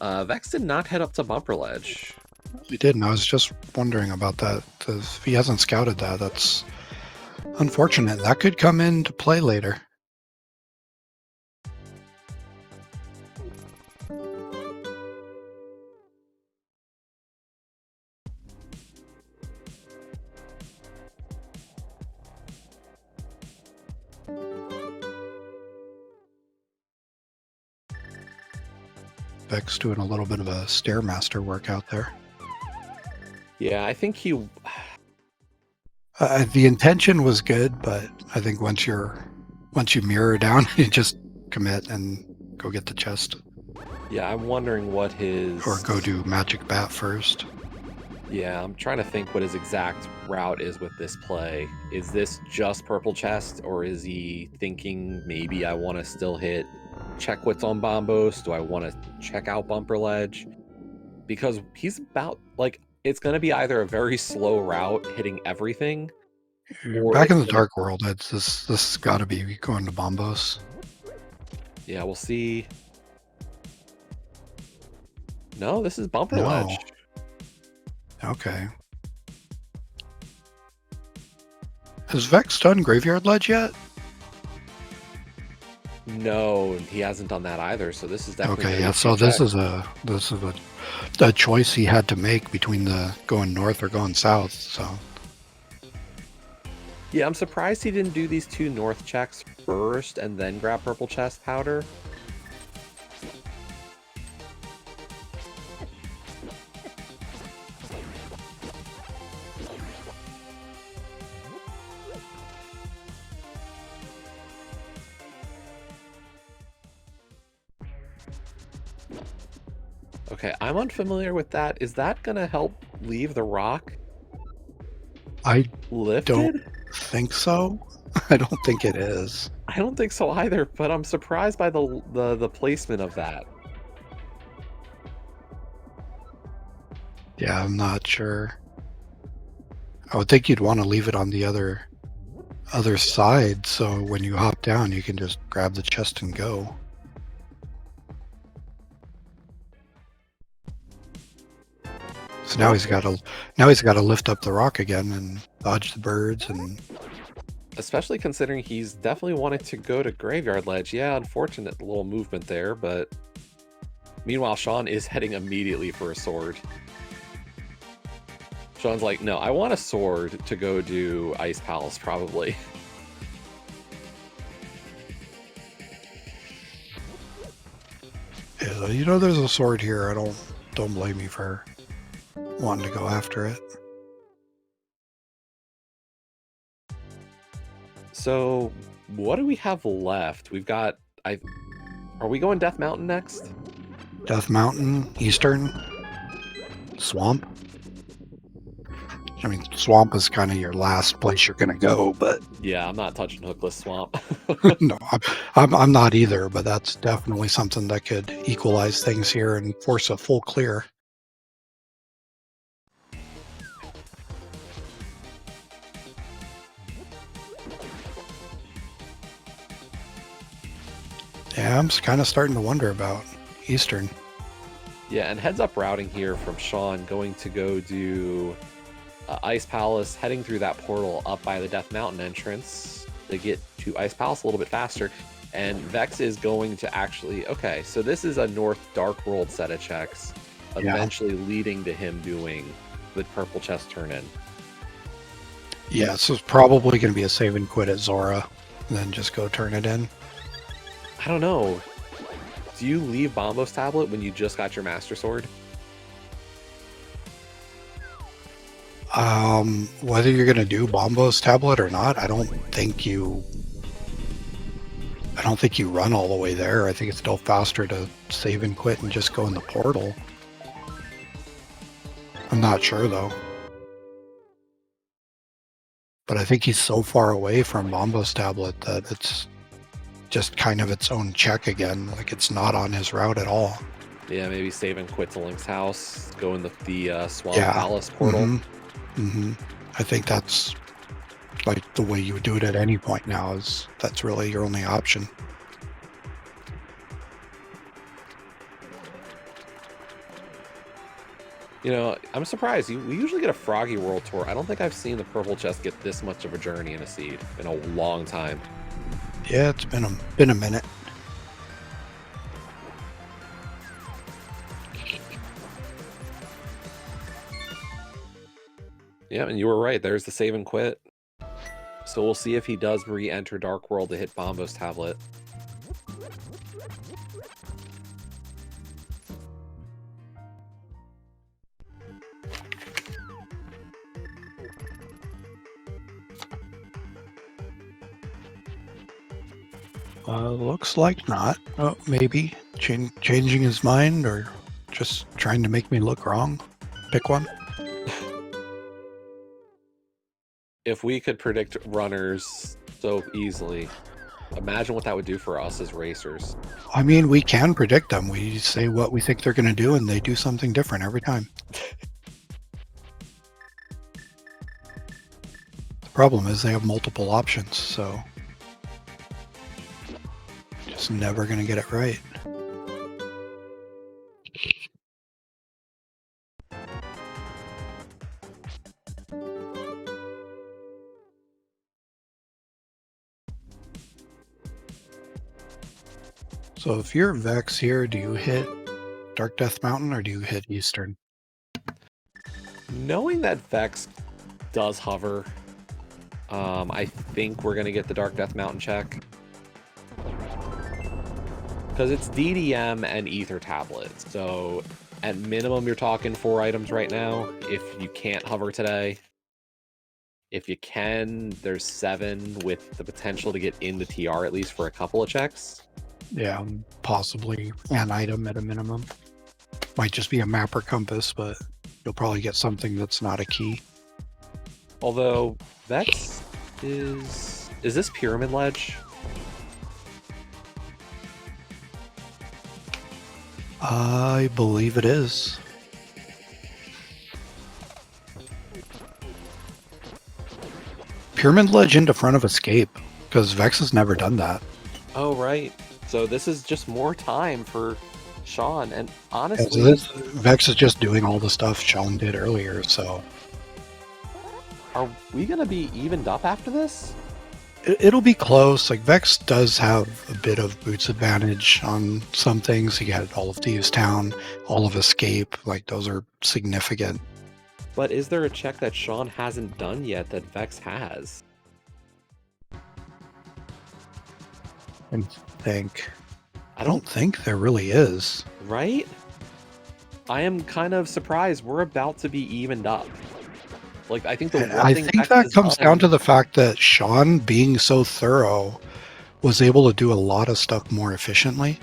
Vex did not head up to Bumper Ledge. He did, and I was just wondering about that. If he hasn't scouted that, that's unfortunate. That could come into play later. Vex doing a little bit of a Stairmaster work out there. Yeah, I think he... The intention was good, but I think once you mirror down, you just commit and go get the chest. Yeah, I'm wondering what his... Or go do Magic Bat first. Yeah, I'm trying to think what his exact route is with this play. Is this just purple chest, or is he thinking maybe I want to still hit check what's on Bombos? Do I want to check out Bumper Ledge? Because he's about, like, it's going to be either a very slow route hitting everything. Back in the Dark World, this has got to be going to Bombos. Yeah, we'll see. No, this is Bumper Ledge. Okay. Has Vex done Graveyard Ledge yet? No, he hasn't done that either. So this is definitely okay. Yeah. So this is a choice he had to make between the going north or going south. So. Yeah, I'm surprised he didn't do these 2 north checks first and then grab purple chest powder. Okay, I'm unfamiliar with that. Is that gonna help leave the rock? I lifted? don't think so. I don't think it is. I don't think so either, but I'm surprised by the placement of that. Yeah, I'm not sure. I would think you'd want to leave it on the other side, so when you hop down, you can just grab the chest and go. So now he's got to lift up the rock again and dodge the birds, and especially considering he's definitely wanted to go to Graveyard Ledge. Yeah, unfortunate little movement there, but meanwhile Sean is heading immediately for a sword. Sean's like, no, I want a sword to go do Ice Palace, probably. Yeah, you know, there's a sword here. Don't blame me for wanting to go after it. So, what do we have left? We've got... Are we going Death Mountain next? Death Mountain, Eastern, Swamp. I mean, Swamp is kind of your last place you're going to go, but... Yeah, I'm not touching Hookless Swamp. No, I'm not either, but that's definitely something that could equalize things here and force a full clear. Yeah, I'm kind of starting to wonder about Eastern. Yeah, and heads up routing here from Sean, going to go do Ice Palace, heading through that portal up by the Death Mountain entrance to get to Ice Palace a little bit faster. And Vex is going to actually... Okay, so this is a North Dark World set of checks, eventually leading to him doing the purple chest turn-in. Yeah, so it's probably going to be a save and quit at Zora, and then just go turn it in. I don't know. Do you leave Bombos Tablet when you just got your Master Sword? Whether you're going to do Bombos Tablet or not, I don't think you run all the way there. I think it's still faster to save and quit and just go in the portal. I'm not sure, though. But I think he's so far away from Bombos Tablet that it's just kind of its own check again. Like, it's not on his route at all. Yeah, maybe save and quit to Link's house, go in the Swamp Palace portal. I think that's like the way you would do it at any point now. Is that's really your only option. You know, I'm surprised. We usually get a Froggy World Tour. I don't think I've seen the purple chest get this much of a journey in a seed in a long time. Yeah, it's been a minute. Yeah, and you were right. There's the save and quit. So we'll see if he does re-enter Dark World to hit Bombo's tablet. Looks like not. Oh, maybe changing his mind or just trying to make me look wrong. Pick one. If we could predict runners so easily, imagine what that would do for us as racers. I mean, we can predict them. We say what we think they're going to do, and they do something different every time. The problem is they have multiple options, so just never going to get it right. So if you're Vex here, do you hit Dark Death Mountain or do you hit Eastern? Knowing that Vex does hover, I think we're going to get the Dark Death Mountain check. Because it's DDM and Ether tablets. So at minimum, you're talking 4 items right now. If you can't hover today. If you can, there's 7 with the potential to get into TR at least for a couple of checks. Yeah, possibly an item at a minimum. Might just be a map or compass, but you'll probably get something that's not a key. Although, Vex is this Pyramid Ledge? I believe it is. Pyramid Ledge into front of Escape, because Vex has never done that. Oh, right. So this is just more time for Sean, and honestly... Yeah, so Vex is just doing all the stuff Sean did earlier, so... Are we going to be evened up after this? It'll be close. Like, Vex does have a bit of boots advantage on some things. He had all of Thieves Town, all of Escape. Like, those are significant. But is there a check that Sean hasn't done yet that Vex has? I don't think there really is. Right? I am kind of surprised. We're about to be evened up. Like, I think I think that comes down to the fact that Sean, being so thorough, was able to do a lot of stuff more efficiently.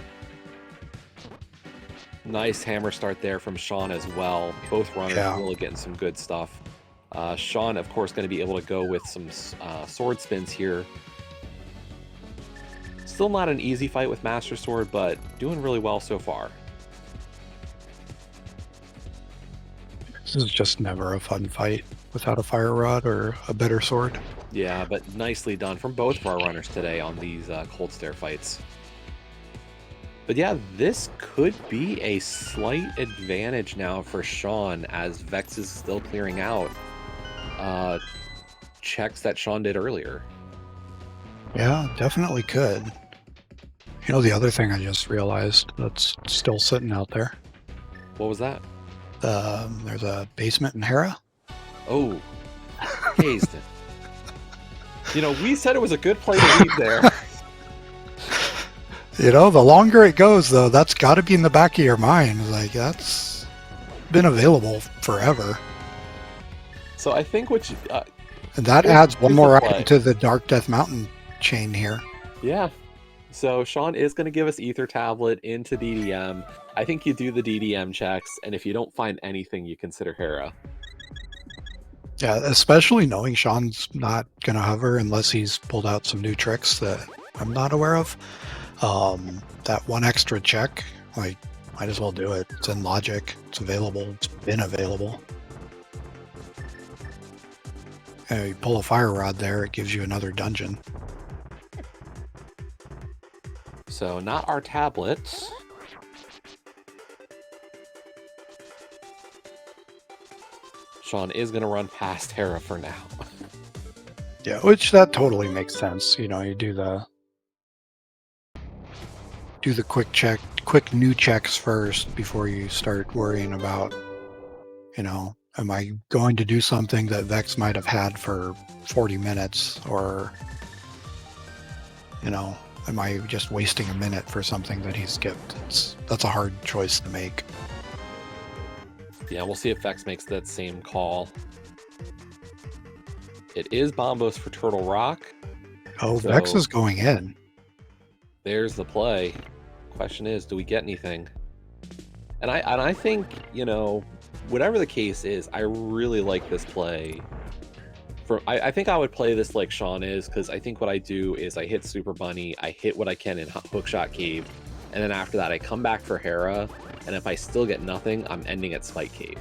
Nice hammer start there from Sean as well. Both runners really getting some good stuff. Sean, of course, going to be able to go with some sword spins here. Still not an easy fight with Master Sword, but doing really well so far. This is just never a fun fight without a fire rod or a better sword. Yeah, but nicely done from both of our runners today on these cold stare fights. But yeah, this could be a slight advantage now for Sean as Vex is still clearing out checks that Sean did earlier. Yeah, definitely could. You know, the other thing I just realized that's still sitting out there. What was that? There's a basement in Hera. Oh, hazed it. You know, we said it was a good play to leave there. You know, the longer it goes, though, that's got to be in the back of your mind. Like, that's been available forever. So I think what you... and that adds one more item to the Dark Death Mountain chain here. Yeah. So Sean is going to give us Ether Tablet into DDM. I think you do the DDM checks, and if you don't find anything, you consider Hera. Yeah, especially knowing Sean's not going to hover unless he's pulled out some new tricks that I'm not aware of. That one extra check, like, might as well do it. It's in logic. It's available. It's been available. And you pull a fire rod there, it gives you another dungeon. So not our tablets. Sean is going to run past Hera for now. Yeah, which that totally makes sense. You know, you do the quick new checks first before you start worrying about, you know, am I going to do something that Vex might have had for 40 minutes, or, you know, am I just wasting a minute for something that he skipped? That's a hard choice to make. Yeah, we'll see if Vex makes that same call. It is Bombos for Turtle Rock. Oh, So Vex is going in. there's the play. Question is, do we get anything? And I think, you know, whatever the case is, I really like this play. I think I would play this like Sean is, because I think what I do is I hit Super Bunny, I hit what I can in Hookshot Cave, and then after that I come back for Hera, and if I still get nothing, I'm ending at Spike Cave.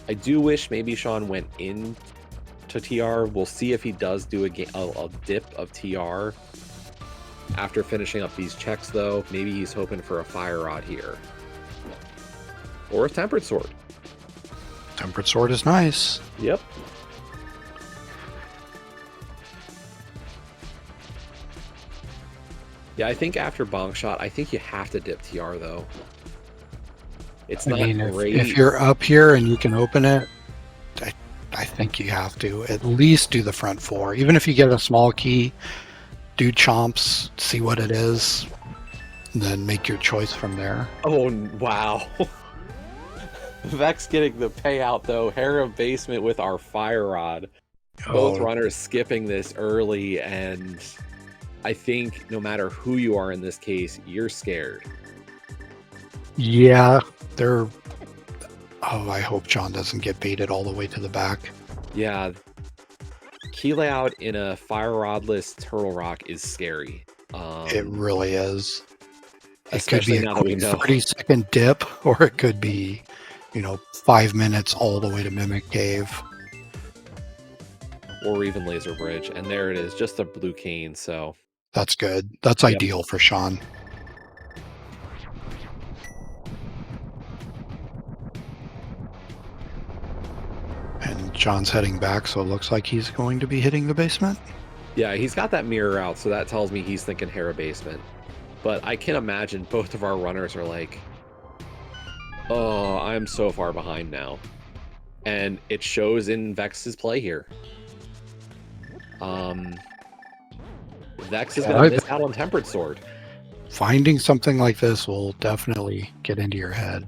I do wish maybe Sean went in to TR. We'll see if he does do a dip of TR after finishing up these checks, though. Maybe he's hoping for a Fire Rod here. Or a Tempered Sword. Tempered Sword is nice. Yep. Yeah, I think after Bonk Shot, I think you have to dip TR, though. It's not great. If you're up here and you can open it, I think you have to at least do the front four. Even if you get a small key, do chomps, see what it is, then make your choice from there. Oh, wow. Vex getting the payout, though. Hera basement with our Fire Rod. Both runners skipping this early, and I think no matter who you are in this case, you're scared. Yeah, they're... Oh, I hope John doesn't get baited all the way to the back. Yeah. Key layout in a Fire Rodless Turtle Rock is scary. It really is. It could Especially be now that we know. 30-second dip, or it could be, you know, 5 minutes all the way to Mimic Cave. Or even Laser Bridge. And there it is, just a blue cane, so... That's good. That's ideal for Sean. And John's heading back, so it looks like he's going to be hitting the basement. Yeah, he's got that mirror out, so that tells me he's thinking Hera basement. But I can imagine both of our runners are like, oh, I'm so far behind now. And it shows in Vex's play here. Vex is going to miss out on Tempered Sword. Finding something like this will definitely get into your head.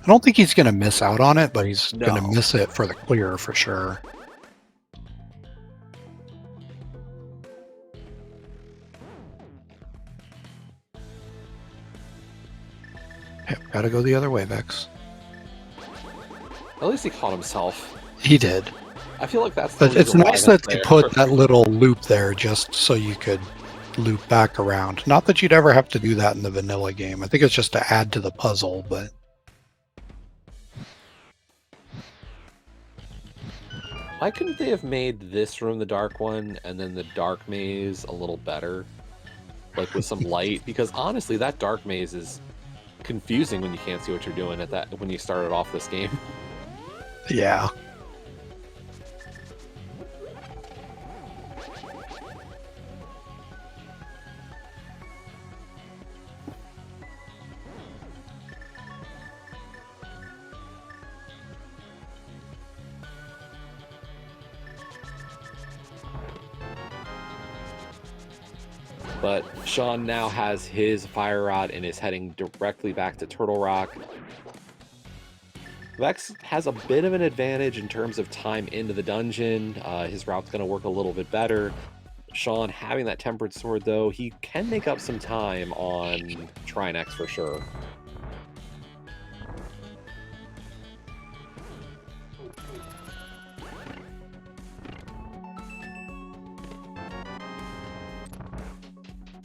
I don't think he's going to miss out on it, but he's going to miss it for the clear for sure. Yep, gotta go the other way, Vex. At least he caught himself. He did. I feel like that's... But it's nice that they put that little loop there just so you could loop back around. Not that you'd ever have to do that in the vanilla game. I think it's just to add to the puzzle, but... Why couldn't they have made this room the dark one and then the dark maze a little better? Like with some light? Because honestly, that dark maze is confusing when you can't see what you're doing when you started off this game. Yeah. But Sean now has his Fire Rod and is heading directly back to Turtle Rock. Vex has a bit of an advantage in terms of time into the dungeon. His route's going to work a little bit better. Sean having that Tempered Sword, though, he can make up some time on Trinex for sure.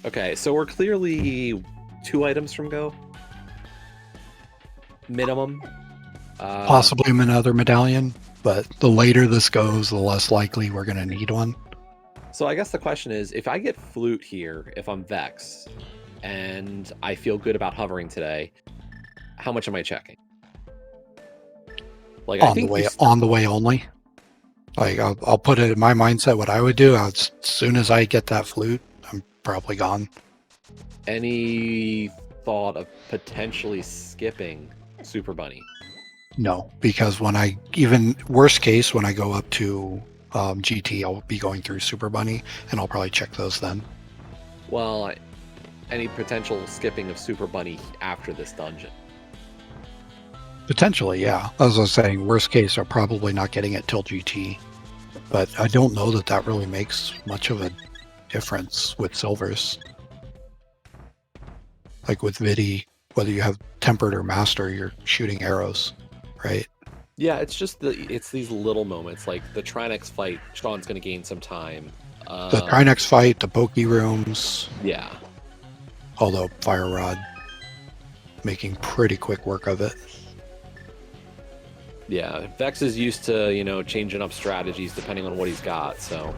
Okay, so we're clearly 2 items from go. Minimum. Possibly another medallion, but the later this goes, the less likely we're going to need one. So I guess the question is, if I get Flute here, if I'm Vex, and I feel good about hovering today, how much am I checking? Like I think on the way only. Like I'll put it in my mindset. What I would do, as soon as I get that flute, I'm probably gone. Any thought of potentially skipping Super Bunny? No, because when I, even worst case, when I go up to GT, I'll be going through Super Bunny, and I'll probably check those then. Well, any potential skipping of Super Bunny after this dungeon? Potentially, yeah. As I was saying, worst case, I'm probably not getting it till GT. But I don't know that that really makes much of a difference with silvers. Like with Vidi, whether you have tempered or master, you're shooting arrows, right? Yeah, it's just it's these little moments, like the Trinex fight. Sean's going to gain some time. The Trinex fight, the Poke rooms. Yeah. Although Fire Rod making pretty quick work of it. Yeah, Vex is used to, you know, changing up strategies depending on what he's got, so.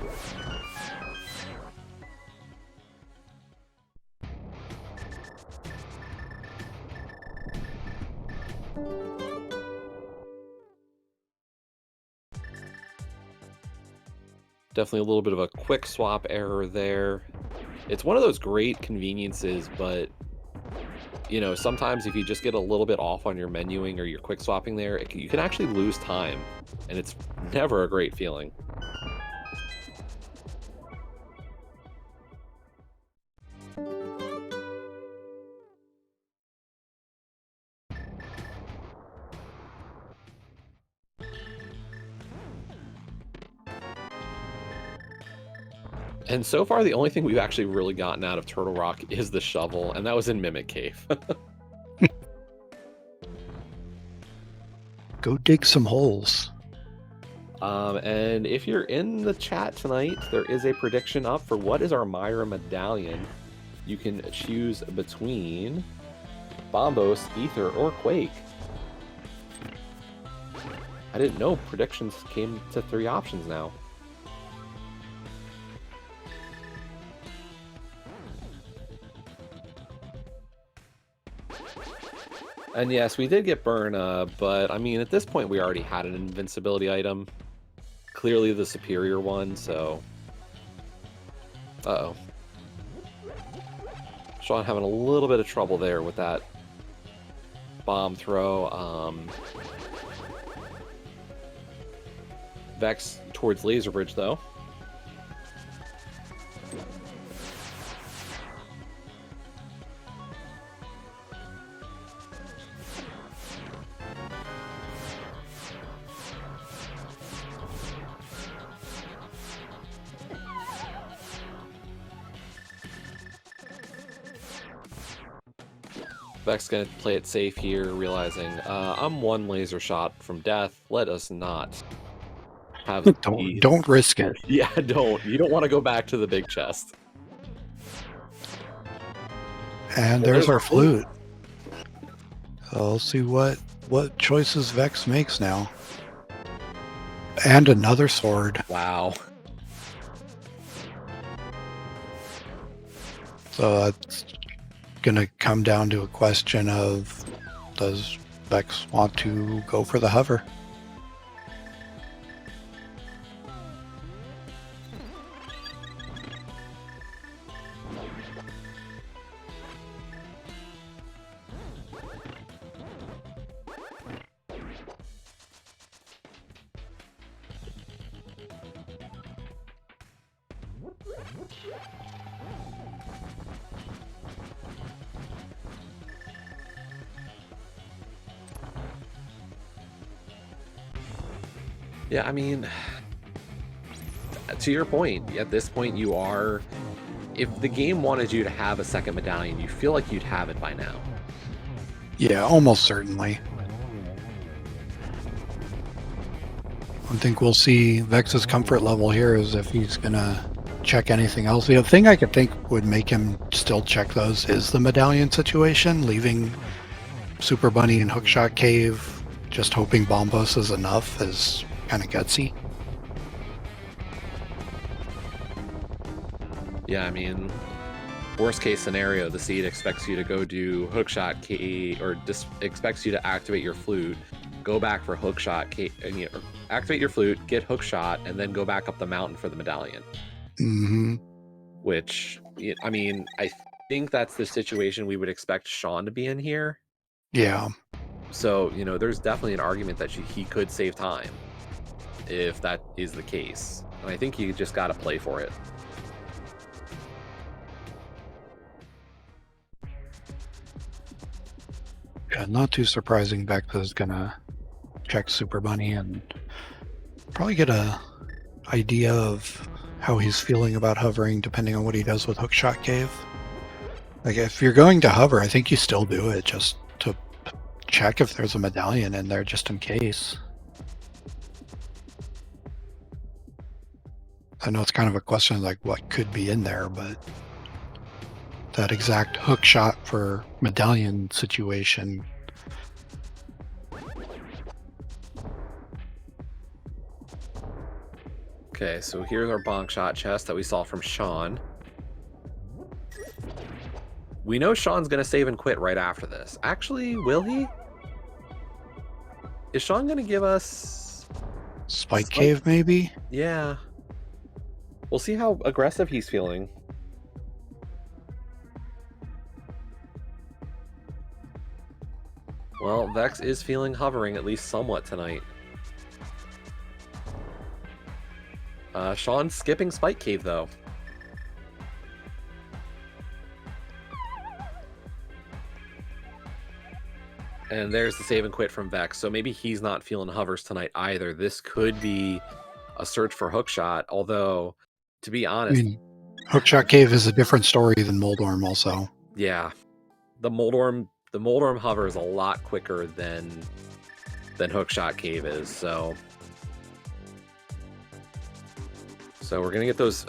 Definitely a little bit of a quick swap error there. It's one of those great conveniences, but you know, sometimes if you just get a little bit off on your menuing or your quick swapping there, you can actually lose time, and it's never a great feeling. And so far, the only thing we've actually really gotten out of Turtle Rock is the shovel, and that was in Mimic Cave. Go dig some holes. And if you're in the chat tonight, there is a prediction up for what is our Myra medallion. You can choose between Bombos, Ether, or Quake. I didn't know predictions came to 3 options now. And yes, we did get Burna, but I mean, at this point, we already had an invincibility item. Clearly the superior one, so... Uh-oh. Sean having a little bit of trouble there with that bomb throw. Vex towards Laser Bridge, though. Vex gonna play it safe here, realizing I'm 1 laser shot from death. Let us not have don't risk it. Yeah, don't. You don't want to go back to the big chest. And there's our flute. I'll see what choices Vex makes now. And another sword. Wow. So that's gonna come down to a question of, does Vex want to go for the hover? Yeah, I mean, to your point, at this point you are, if the game wanted you to have a second medallion, you feel like you'd have it by now. Yeah, almost certainly. I think we'll see Vex's comfort level here is if he's gonna check anything else. The thing I could think would make him still check those is the medallion situation, leaving Super Bunny and Hookshot Cave, just hoping Bombos is enough is kind of gutsy. Yeah, I mean, worst case scenario, the seed expects you to go do Hookshot Cave, or expects you to activate your flute, go back for hook shot, and you know, activate your flute, get hook shot, and then go back up the mountain for the medallion. Mm-hmm. Which, I mean, I think that's the situation we would expect Sean to be in here. Yeah. So, you know, there's definitely an argument that he could save time if that is the case. And I think you just got to play for it. Yeah, not too surprising. Vecta's gonna check Super Bunny and probably get a idea of how he's feeling about hovering, depending on what he does with Hookshot Cave. Like, if you're going to hover, I think you still do it just to check if there's a medallion in there, just in case. I know it's kind of a question like what could be in there, but that exact hook shot for medallion situation. Okay, so here's our bonk shot chest that we saw from Sean. We know Sean's going to save and quit right after this. Actually, will he? Is Sean going to give us... Spike Cave, maybe? Yeah. We'll see how aggressive he's feeling. Well, Vex is feeling hovering at least somewhat tonight. Sean's skipping Spike Cave, though. And there's the save and quit from Vex. So maybe he's not feeling hovers tonight either. This could be a search for hookshot, although, to be honest... I mean, Hookshot Cave is a different story than Moldorm also. Yeah. The Moldorm hover is a lot quicker than Hookshot Cave is, so we're gonna get those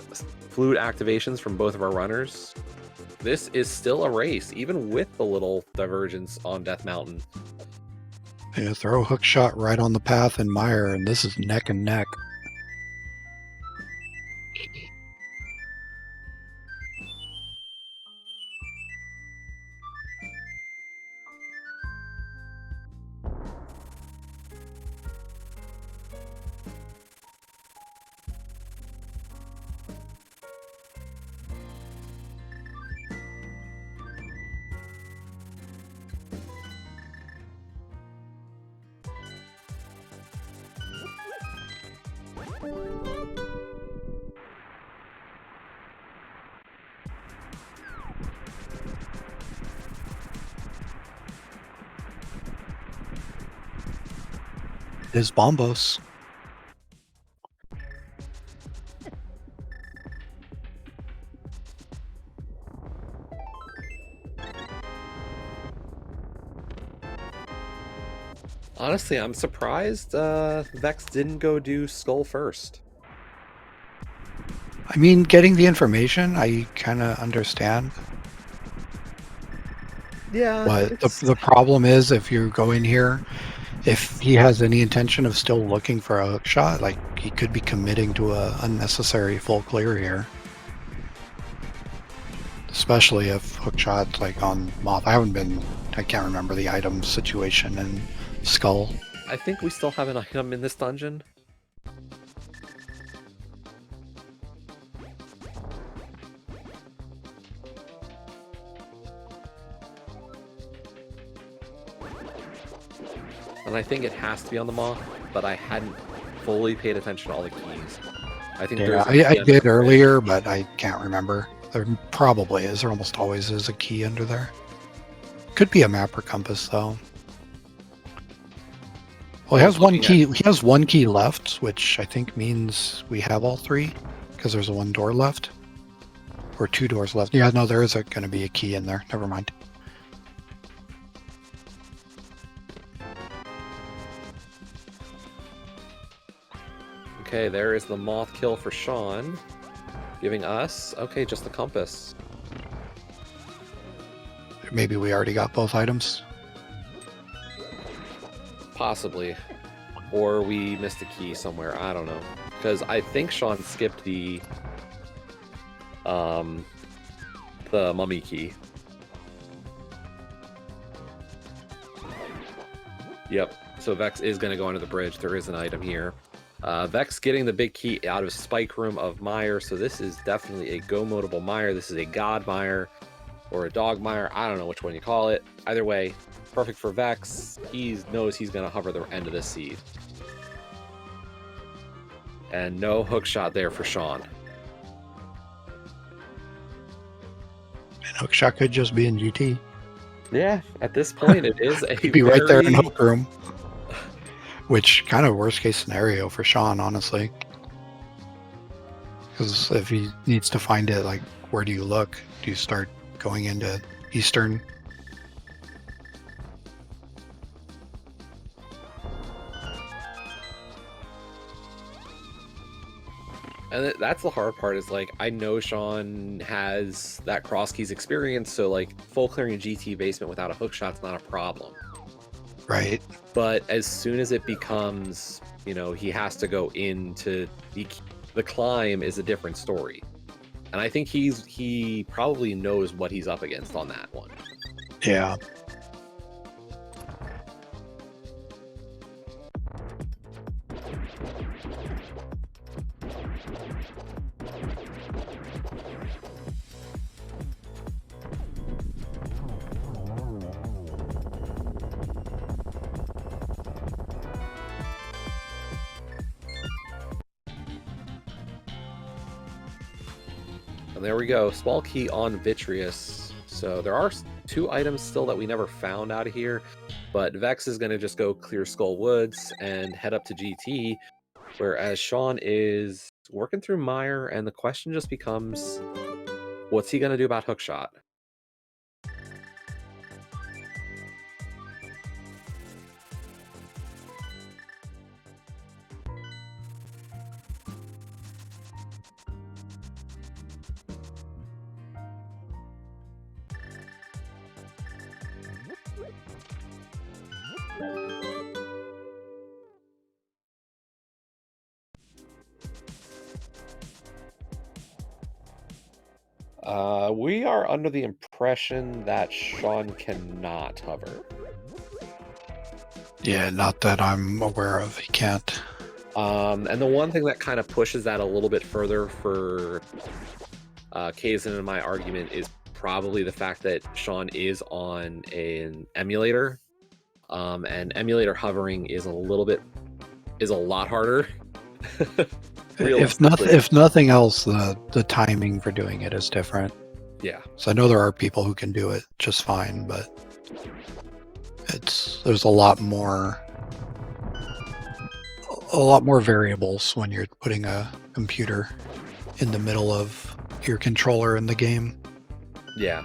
flute activations from both of our runners. This is still a race, even with the little divergence on Death Mountain. Yeah, throw a hookshot right on the path in Mire, and this is neck and neck. It is Bombos. Honestly, I'm surprised Vex didn't go do Skull first. I mean, getting the information, I kind of understand. Yeah. But the problem is, if you go in here, if he has any intention of still looking for a hook shot, like, he could be committing to a unnecessary full clear here. Especially if hook shots like on Moth. I can't remember the item situation in Skull. I think we still have an item in this dungeon. And I think it has to be on the Moth, but I hadn't fully paid attention to all the keys. I think Yeah, I did earlier, but I can't remember. There probably is. There almost always is a key under there. Could be a map or compass, though. Well, he has one key. He has one key left, which I think means we have all three, because there's one door left, or two doors left. Yeah, no, there is going to be a key in there. Never mind. Okay, there is the Moth kill for Sean, giving us, okay, just the compass. Maybe we already got both items. Possibly. Or we missed a key somewhere, I don't know. Because I think Sean skipped the mummy key. Yep, So Vex is going to go under the bridge. There is an item here. Vex getting the big key out of Spike Room of Mire. So this is definitely a go-modable Mire. This is a God Mire or a Dog Mire. I don't know which one you call it. Either way, perfect for Vex. He knows he's going to hover the end of this seed. And no hook shot there for Sean. And hookshot could just be in GT. Yeah, at this point it is a Could be right there in hook room. Which kind of worst case scenario for Sean, honestly. Because if he needs to find it, like, where do you look? Do you start going into Eastern? And that's the hard part, is like, I know Sean has that cross keys experience, so like full clearing a GT basement without a hook shot's not a problem. Right. But as soon as it becomes, you know, he has to go into the climb is a different story. And I think he probably knows what he's up against on that one. Yeah. And there we go, small key on Vitreous. So there are 2 items still that we never found out of here, but Vex is going to just go clear Skull Woods and head up to GT, whereas Sean is working through Mire, and the question just becomes, what's he going to do about hookshot? We are under the impression that Sean cannot hover. Yeah, not that I'm aware of. He can't. And the one thing that kind of pushes that a little bit further for Kazin and my argument is probably the fact that Sean is on an emulator. And emulator hovering is a lot harder. If nothing else, the timing for doing it is different. Yeah. So I know there are people who can do it just fine, but there's a lot more variables when you're putting a computer in the middle of your controller in the game. Yeah.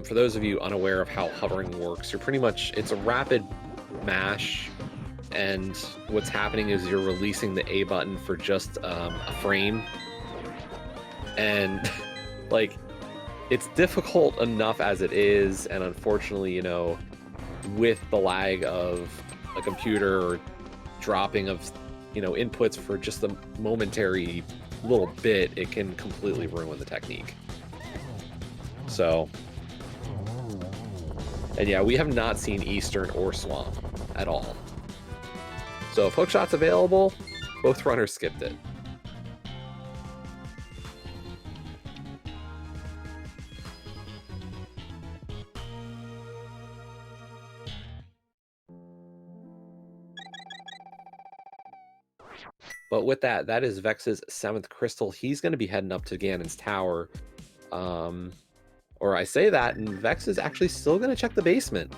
For those of you unaware of how hovering works, it's a rapid mash, and what's happening is you're releasing the A button for just a frame, and like, it's difficult enough as it is, and unfortunately, you know, with the lag of a computer or dropping of, you know, inputs for just a momentary little bit, it can completely ruin the technique. So, and yeah, we have not seen Eastern or Swamp at all. So if hookshot's available, both runners skipped it. But with that, that is Vex's 7th crystal. He's going to be heading up to Ganon's tower. Or I say that, and Vex is actually still going to check the basement.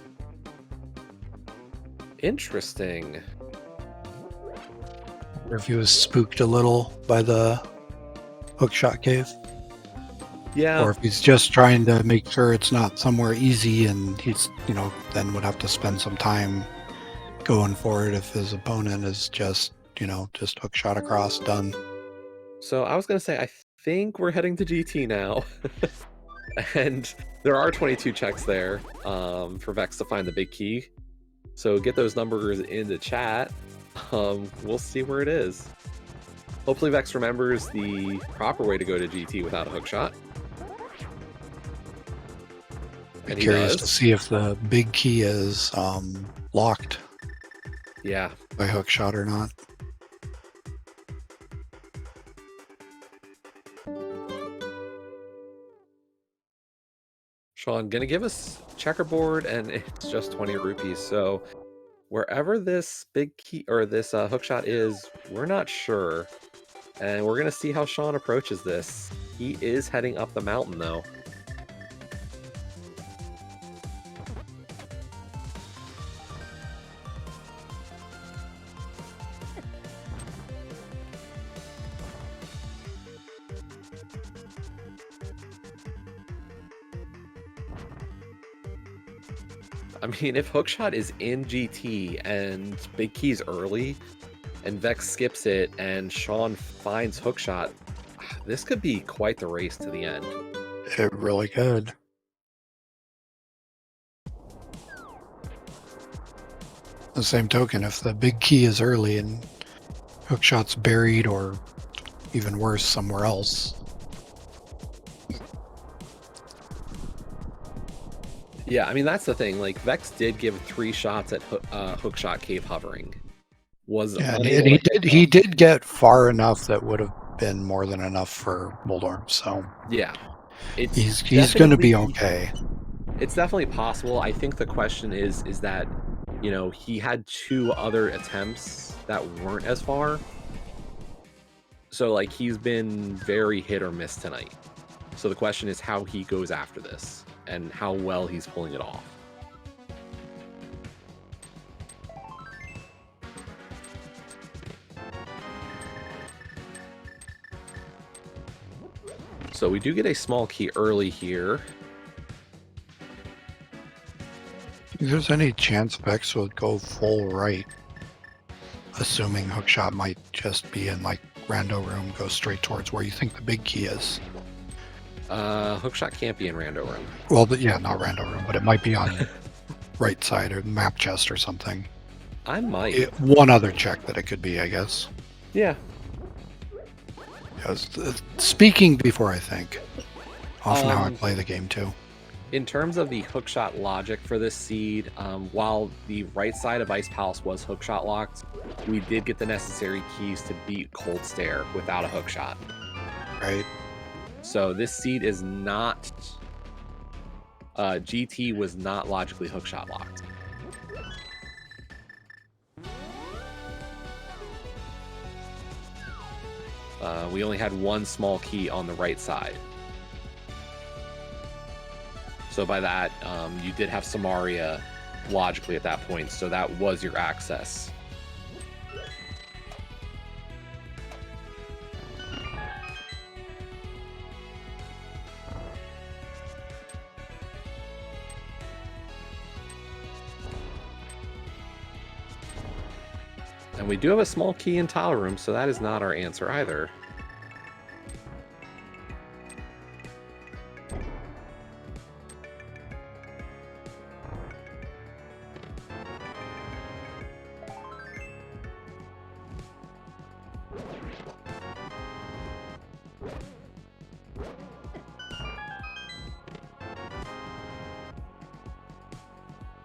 Interesting. Or if he was spooked a little by the hookshot cave. Yeah. Or if he's just trying to make sure it's not somewhere easy, and he's, you know, then would have to spend some time going for it if his opponent is just, you know, just hookshot across, done. So I was going to say, I think we're heading to GT now. And there are 22 checks there for Vex to find the big key. So get those numbers in the chat. We'll see where it is. Hopefully Vex remembers the proper way to go to GT without a hookshot. And he Curious to does. see if the big key is locked Yeah. by hook shot or not. Sean, gonna give us checkerboard, and it's just 20 rupees. So wherever this big key or this hook shot is, we're not sure. And we're gonna see how Sean approaches this. He is heading up the mountain, though. I mean, if hookshot is in GT and big key's early, and Vex skips it, and Sean finds hookshot, this could be quite the race to the end. It really could. The same token, if the big key is early and hookshot's buried or even worse somewhere else. Yeah, I mean, that's the thing. Like, Vex did give 3 shots at hookshot cave hovering. Was Yeah, and unable he did get far enough that would have been more than enough for Moldorm. So yeah, he's going to be okay. It's definitely possible. I think the question is that, you know, he had 2 other attempts that weren't as far. So, like, he's been very hit or miss tonight. So the question is how he goes after this and how well he's pulling it off. So we do get a small key early here. If there's any chance Vex would go full right, assuming hookshot might just be in like rando room, go straight towards where you think the big key is. Hookshot can't be in rando room. Well, yeah, not rando room, but it might be on right side or map chest or something. I might. One other check that it could be, I guess. Yeah. Speaking before I think. Often how I play the game too. In terms of the hookshot logic for this seed, while the right side of Ice Palace was hookshot locked, we did get the necessary keys to beat Cold Stare without a hookshot. Right. So this seed is not... GT was not logically hookshot locked. We only had 1 small key on the right side. So by that, you did have Samaria logically at that point, so that was your access. And we do have a small key in tile room, so that is not our answer either.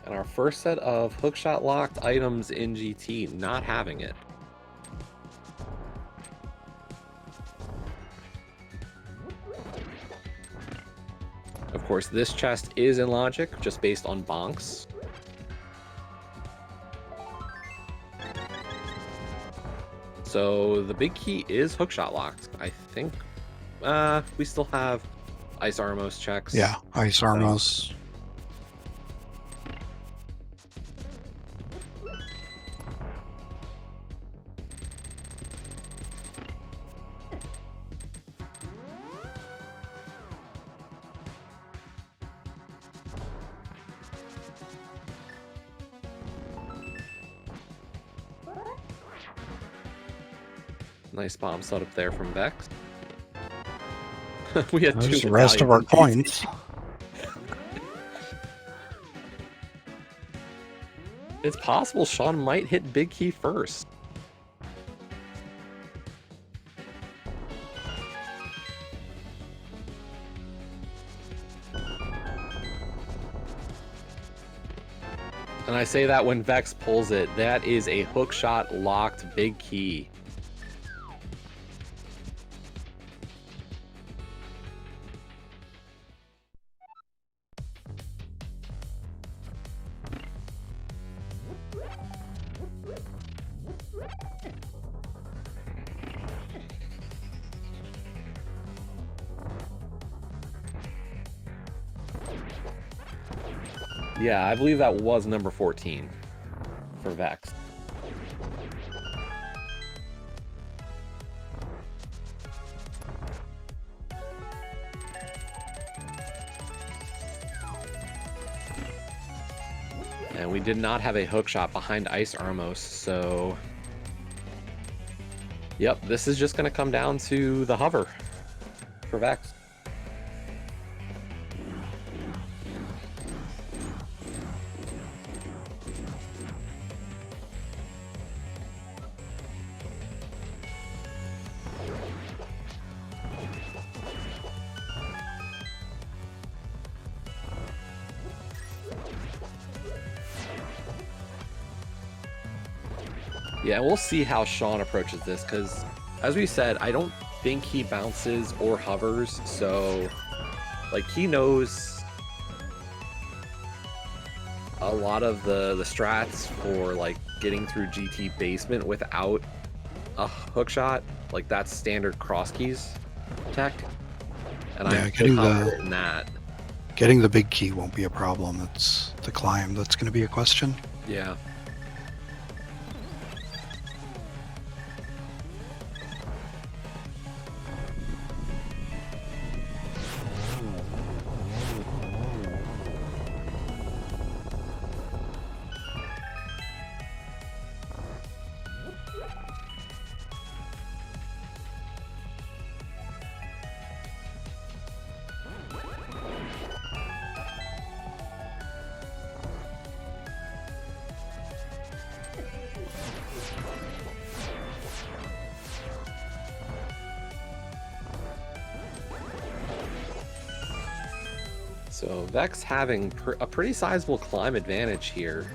And our first set of hookshot locked items in GT, not having it. Of course, this chest is in logic, just based on bonks. So the big key is hookshot locked. I think we still have Ice Armos checks. Yeah, Ice Armos. Nice bomb set up there from Vex. We had There's 2 the rest of our coins. It's possible Sean might hit big key first. And I say that when Vex pulls it, that is a hookshot locked big key. Yeah, I believe that was number 14 for Vex. And we did not have a hook shot behind Ice Armos, so... Yep, this is just going to come down to the hover for Vex. Yeah, we'll see how Sean approaches this, because, as we said, I don't think he bounces or hovers, so, like, he knows a lot of the strats for, like, getting through GT basement without a hookshot. Like, that's standard cross keys tech, and I'm confident in that. Getting the big key won't be a problem. It's the climb that's going to be a question. Yeah. So Vex having a pretty sizable climb advantage here.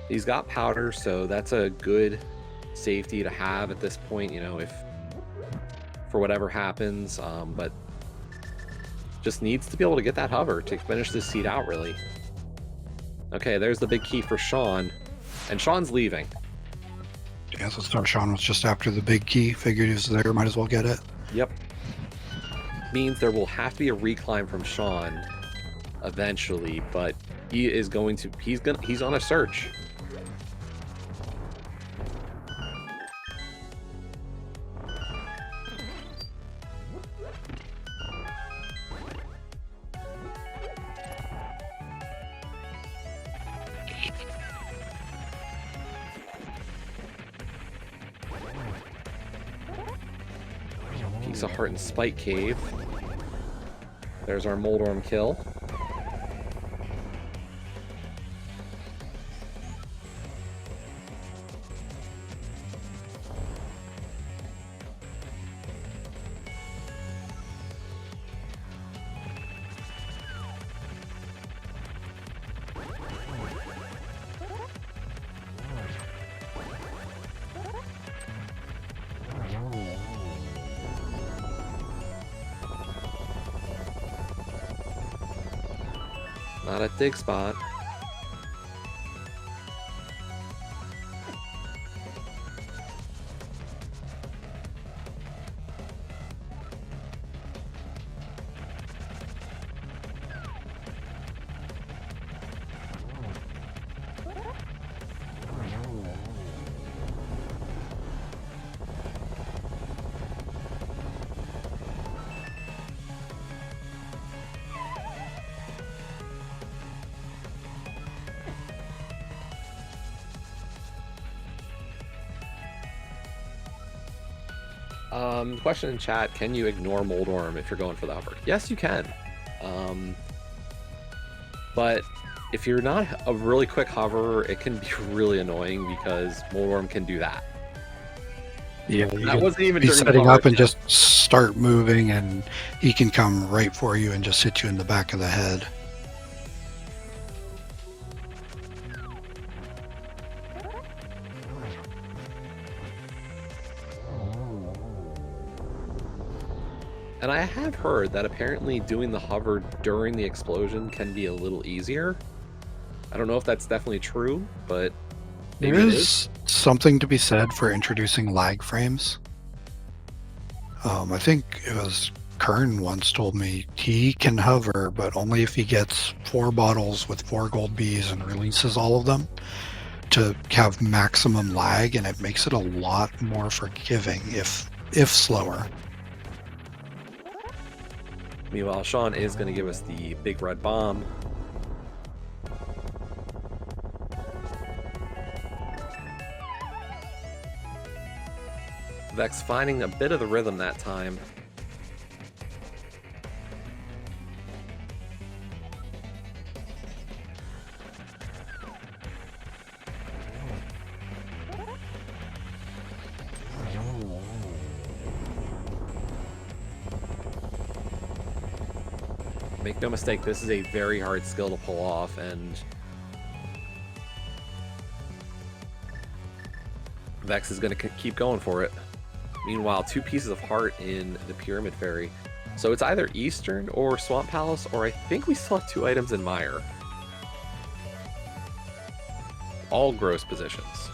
He's got powder, so that's a good safety to have at this point, you know, if for whatever happens, but just needs to be able to get that hover to finish this seed out, really. Okay, there's the big key for Sean, and Sean's leaving. Yeah, so Sean was just after the big key, figured he was there, might as well get it. Yep. Means there will have to be a reclimb from Sean eventually, but he is going to he's on a search. Piece of Heart and Spike Cave. There's our Moldorm kill. Not a dig spot. Question in chat, can you ignore Moldorm if you're going for the hover? Yes, you can. But if you're not a really quick hover, it can be really annoying because Moldorm can do that. Yeah, that wasn't even be setting up and just start moving, and he can come right for you and just hit you in the back of the head. And I have heard that apparently doing the hover during the explosion can be a little easier. I don't know if that's definitely true, but maybe There it is is. something to be said for introducing lag frames. I think it was Kern once told me he can hover, but only if he gets 4 bottles with 4 gold bees and releases all of them to have maximum lag, and it makes it a lot more forgiving if slower. Meanwhile, Sean is going to give us the big red bomb. Vex finding a bit of the rhythm that time. Make no mistake, this is a very hard skill to pull off, and Vex is going to keep going for it. Meanwhile, 2 pieces of heart in the Pyramid Fairy. So it's either Eastern or Swamp Palace, or I think we still have 2 items in Mire. All gross positions.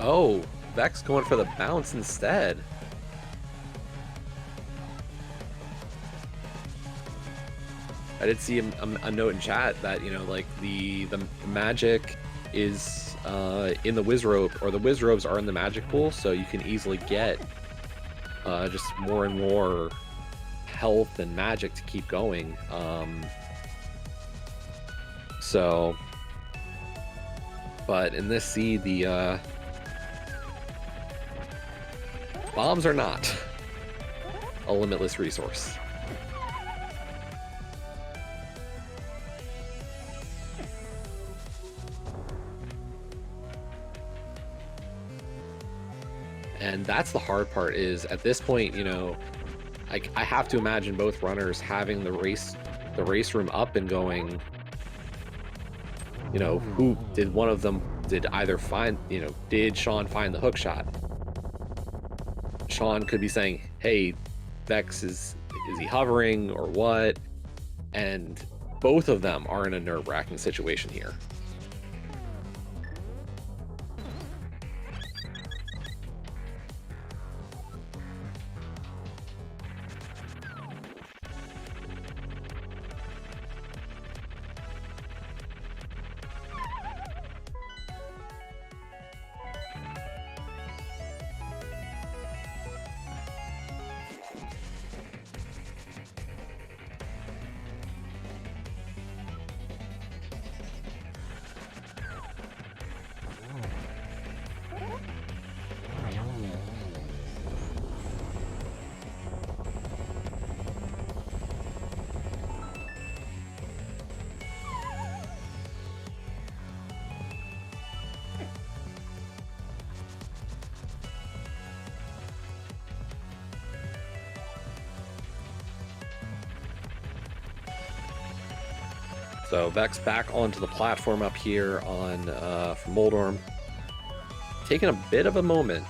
Oh, Vex going for the bounce instead. I did see a note in chat that, you know, like the magic is in the Wizrobe, or the Wizrobes are in the magic pool, so you can easily get just more and more health and magic to keep going. So, but in this seed, the bombs are not a limitless resource. And that's the hard part, is at this point, you know, I have to imagine both runners having the race room up and going, you know, who did one of them, did either find, you know, did Sean find the hook shot? Sean could be saying, hey, Vex, is he hovering or what? And both of them are in a nerve-wracking situation here. So Vex back onto the platform up here on from Moldorm, taking a bit of a moment.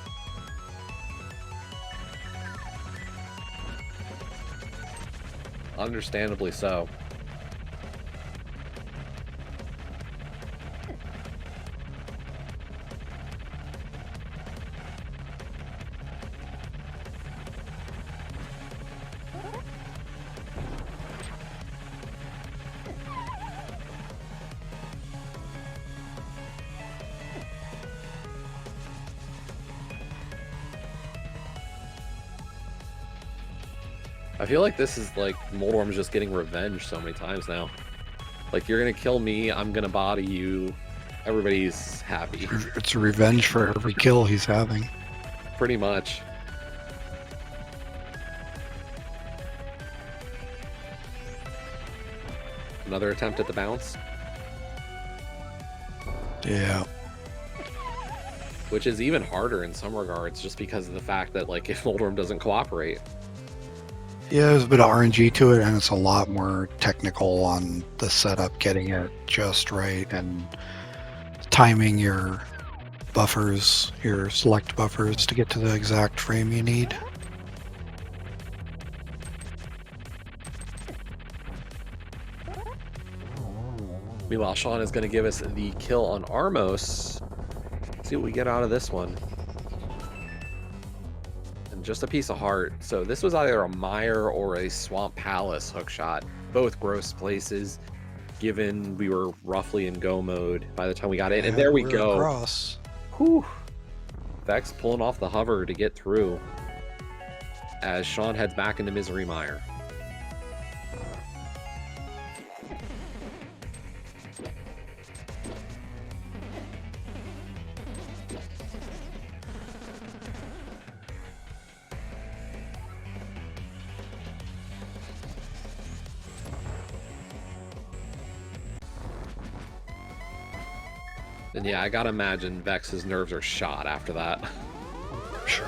Understandably so. I feel like this is like Moldorm's just getting revenge so many times now. Like, you're gonna kill me, I'm gonna body you, everybody's happy. It's a revenge for every kill he's having. Pretty much. Another attempt at the bounce. Yeah. which is even harder in some regards, just because of the fact that like if Oldworm doesn't cooperate. Yeah, there's a bit of RNG to it, and it's a lot more technical on the setup, getting it just right, and timing your buffers, your select buffers to get to the exact frame you need. Meanwhile, Sean is going to give us the kill on Armos. See what we get out of this one. And just a piece of heart. So this was either a Mire or a Swamp Palace hookshot. Both gross places, given we were roughly in go mode by the time we got in. And there we go. Across. Whew. Vex pulling off the hover to get through as Sean heads back into Misery Mire. And yeah, I gotta imagine Vex's nerves are shot after that. Sure.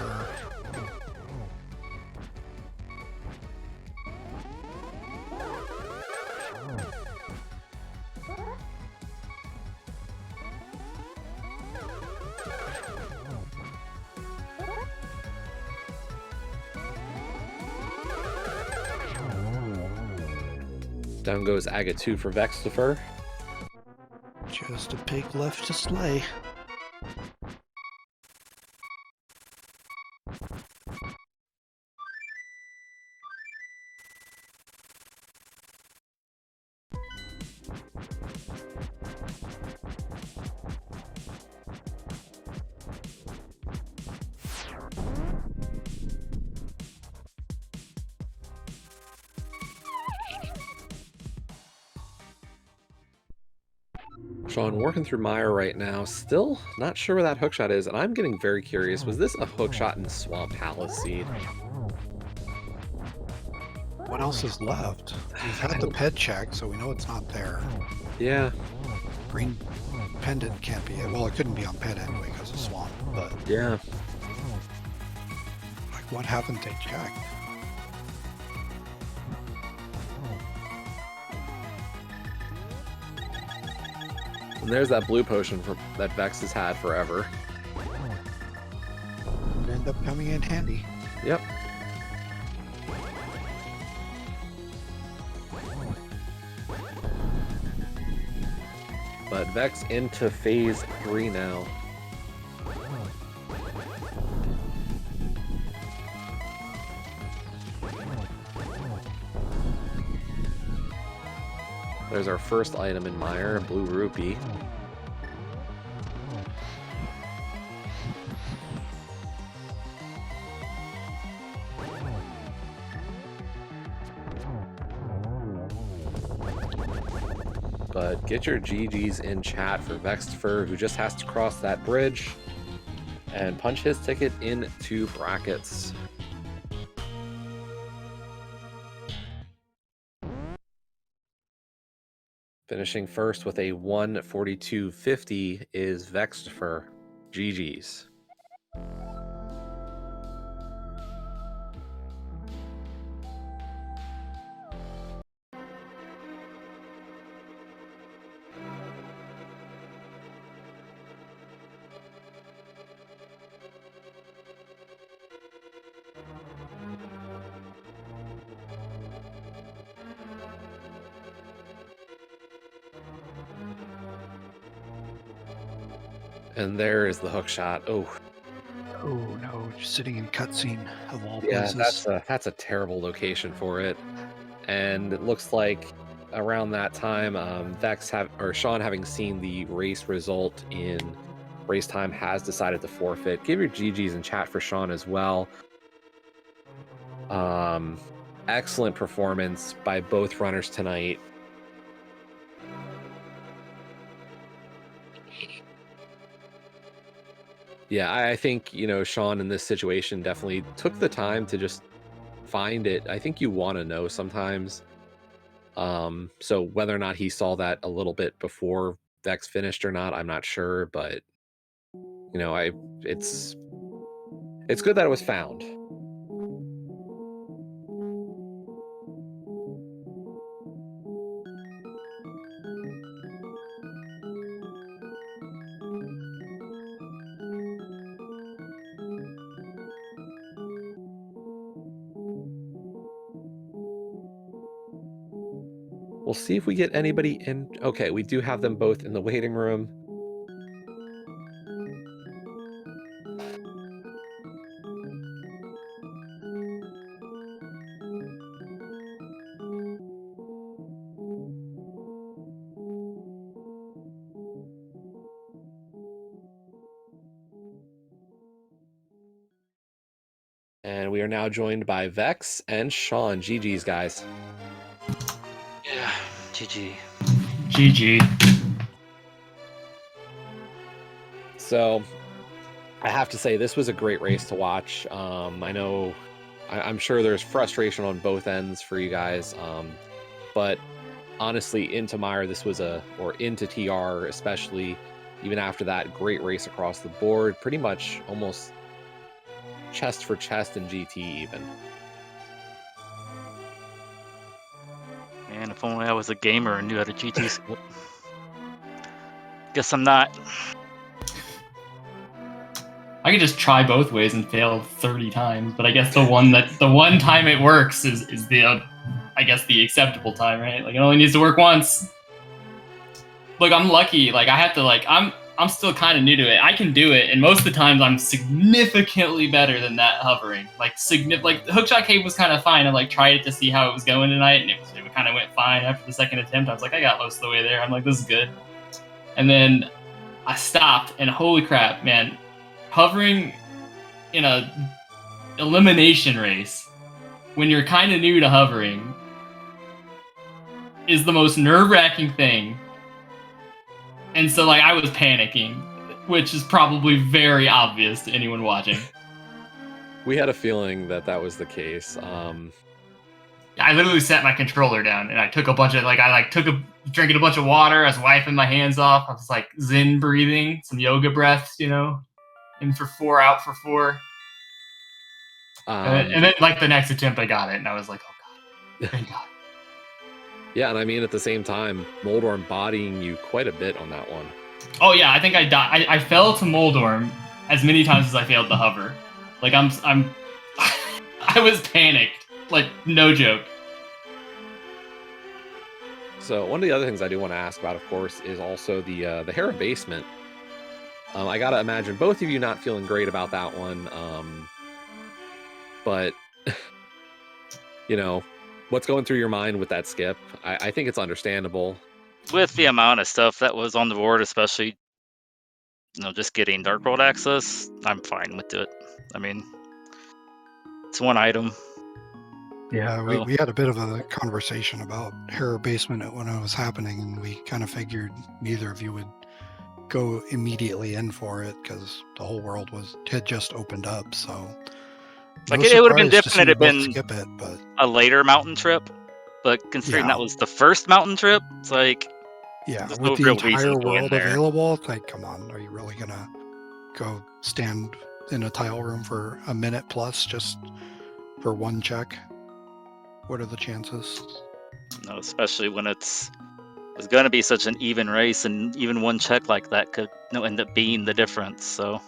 Down goes Agate 2 for VeXtopher. Just a pig left to slay. Sean working through Mire right now, still not sure where that hookshot is, and I'm getting very curious. Was this a hookshot in Swamp Palace Seed? What else is left? We've had the ped check, so we know it's not there. Yeah. Green pendant can't be it. Well, it couldn't be on ped anyway because of swamp, but Yeah. like, what haven't they checked? And there's that blue potion that Vex has had forever. It'd end up coming in handy. Yep. But Vex into phase 3 now. There's our first item in Mire, Blue Rupee. But get your GGs in chat for VeXtopher, who just has to cross that bridge and punch his ticket into brackets. Finishing first with a 142.50 is VeXtopher. GG's. And there is the hook shot. Oh, Oh no, just sitting in cutscene of all yeah, places. that's a terrible location for it. And it looks like around that time, Sean, having seen the race result in race time, has decided to forfeit. Give your GGs in chat for Sean as well. Excellent performance by both runners tonight. Yeah, I think, Sean in this situation definitely took the time to just find it. I think you want to know sometimes. So whether or not he saw that a little bit before Vex finished or not, I'm not sure, but it's good that it was found. We'll see if we get anybody in. Okay, we do have them both in the waiting room. And we are now joined by Vex and Sean. GG's, guys. Yeah, GG. GG. So, I have to say, this was a great race to watch. I know, I'm sure there's frustration on both ends for you guys. But honestly, into Meyer, or into TR especially, even after that, great race across the board. Pretty much almost chest for chest in GT even. Man, if only I was a gamer and knew how to GT skip. Guess I'm not. I could just try both ways and fail 30 times, but I guess the one time it works is the I guess the acceptable time, right? Like it only needs to work once. Look, I'm lucky. Like I have to I'm still kind of new to it. I can do it, and most of the times I'm significantly better than that hovering. Like the hookshot cave was kind of fine. I tried it to see how it was going tonight, and it kind of went fine after the second attempt. I was like, I got most of the way there. I'm like, this is good. And then I stopped, and holy crap, man. Hovering in a elimination race when you're kind of new to hovering is the most nerve-wracking thing. And so I was panicking, which is probably very obvious to anyone watching. We had a feeling that was the case. I literally set my controller down and I took a bunch of drinking a bunch of water. I was wiping my hands off. I was zen breathing, some yoga breaths, in for 4, out for 4. And then the next attempt I got it and I was like, oh god, thank god. Yeah, and I mean at the same time, Moldorm bodying you quite a bit on that one. Oh yeah, I think I died. I fell to Moldorm as many times as I failed to hover. I was panicked. No joke. So one of the other things I do want to ask about, of course, is also the Hera basement. I gotta imagine both of you not feeling great about that one. But what's going through your mind with that skip? I think it's understandable. With the amount of stuff that was on the board, especially just getting Dark World access, I'm fine with it. I mean, it's one item. Yeah, we had a bit of a conversation about Hera Basement when it was happening, and we kind of figured neither of you would go immediately in for it because the whole world had just opened up. So it would have been different had it been skip it, but a later mountain trip. But considering that was the first mountain trip, it's with no the real entire reason to go in world there. available, it's come on, are you really gonna go stand in a tile room for a minute plus just for one check? What are the chances? No, especially when it's going to be such an even race, and even one check like that could end up being the difference. So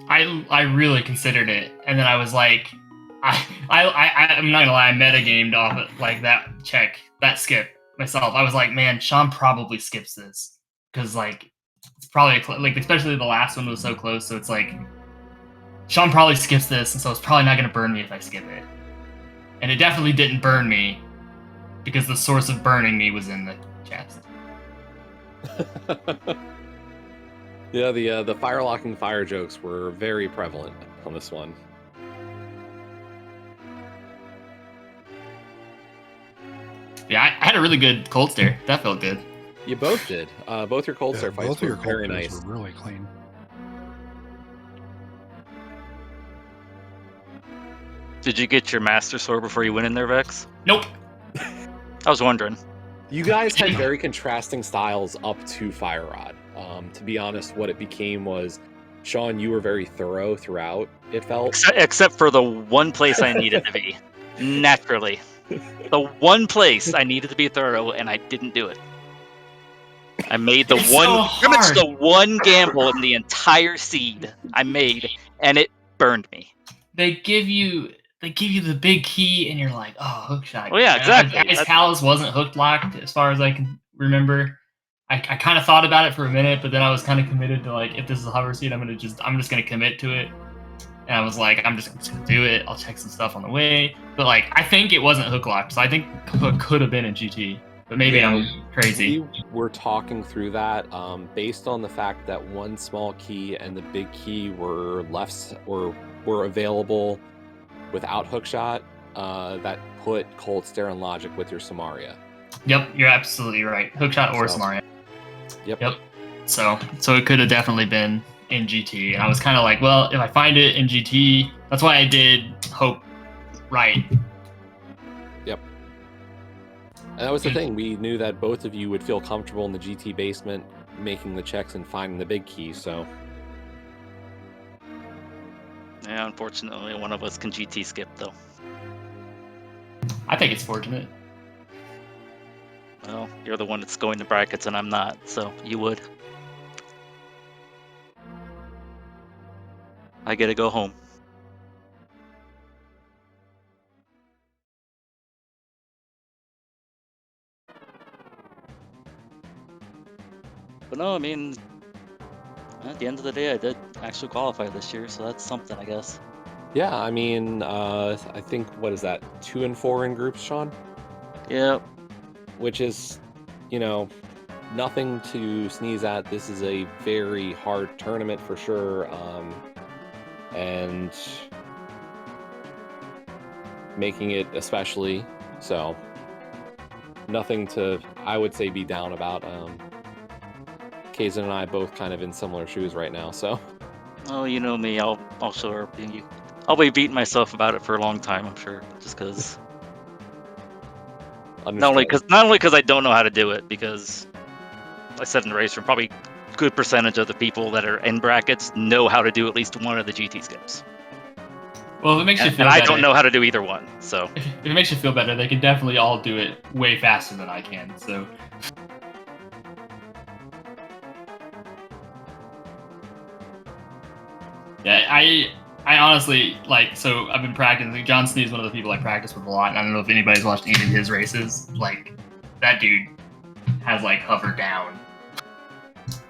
I really considered it, and then I was like, I'm not gonna lie, I metagamed off it, that skip myself. I was like, man, Sean probably skips this because it's probably especially the last one was so close, so it's Sean probably skips this, and so it's probably not gonna burn me if I skip it. And it definitely didn't burn me because the source of burning me was in the chest. Yeah, the fire locking fire jokes were very prevalent on this one. Yeah, I had a really good cold stare. That felt good. You both did. Both your cold stare fights both of your were very cold nice. were really clean. did you get your Master Sword before you went in there, Vex? Nope. I was wondering. You guys had very contrasting styles up to Fire Rod. To be honest, what it became was, Sean, you were very thorough throughout, it felt. Except for the one place I needed to be. Naturally. The one place I needed to be thorough, and I didn't do it. I made the It's one. so Pretty much hard. the one gamble in the entire seed I made, and it burned me. They give you the big key, and you're like, oh, hook shot. Oh, yeah, exactly. Ice Palace wasn't hook locked as far as I can remember. I kind of thought about it for a minute, but then I was kind of committed to, like, if this is a hover seed, I'm just gonna commit to it. And I was like, I'm just gonna do it. I'll check some stuff on the way. But like, I think it wasn't hook locked, so I think hook could have been in GT. But maybe I'm crazy. We were talking through that based on the fact that one small key and the big key were were available without hookshot. That put Cold Stare and Logic with your Samaria. Yep, you're absolutely right. Hookshot or Samaria. Yep. So it could have definitely been in GT. And I was kind of like, well, if I find it in GT, that's why I did hope right. Yep. And that was the thing. We knew that both of you would feel comfortable in the GT basement making the checks and finding the big key, so. Yeah, unfortunately, one of us can GT skip, though. I think it's fortunate. Well, you're the one that's going to brackets, and I'm not, so you would. I get to go home. But no, I mean, at the end of the day, I did actually qualify this year, so that's something, I guess. Yeah, I mean, I think, what is that, 2 and 4 in groups, Sean? Yep. Which is, nothing to sneeze at. This is a very hard tournament for sure, and making it especially, so nothing to, I would say, be down about. Kazan and I both kind of in similar shoes right now, so. Oh, you know me, I'll be beating myself about it for a long time, I'm sure, just because. Not only because I don't know how to do it, because I said in the race room, probably a good percentage of the people that are in brackets know how to do at least one of the GT skips. Well, if it makes you feel and better, I don't know how to do either one, so. If it makes you feel better, they can definitely all do it way faster than I can, so. Yeah, I honestly, like, so I've been practicing. John Snee is one of the people I practice with a lot, and I don't know if anybody's watched any of his races. Like, that dude has, like, hover down.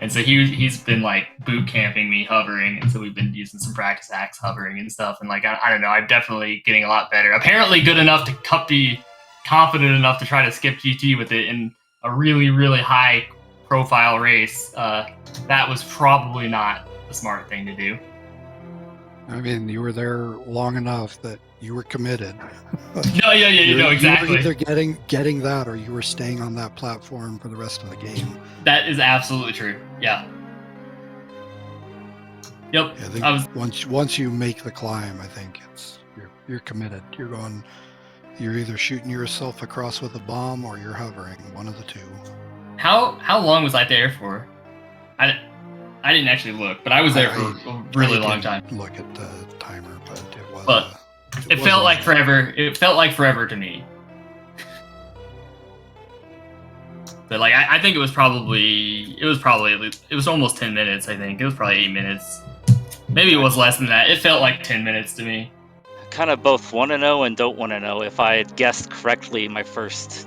And so he's been, like, boot camping me hovering, and so we've been using some practice hacks hovering and stuff. And, like, I don't know, I'm definitely getting a lot better. Apparently good enough to be confident enough to try to skip GT with it in a really, really high profile race. That was probably not the smart thing to do. I mean, you were there long enough that you were committed. No, exactly. You were either getting that, or you were staying on that platform for the rest of the game. That is absolutely true. Yeah. Yep. Yeah, I think once you make the climb, I think you're committed. You're either shooting yourself across with a bomb or you're hovering. One of the two. How long was I there for? I didn't actually look, but I was there for a really long time. Look at the timer, but it was. But it felt like forever. It felt like forever to me. But like, I think it was almost 10 minutes. I think it was probably 8 minutes. Maybe it was less than that. It felt like 10 minutes to me. I kind of both want to know and don't want to know. If I had guessed correctly my first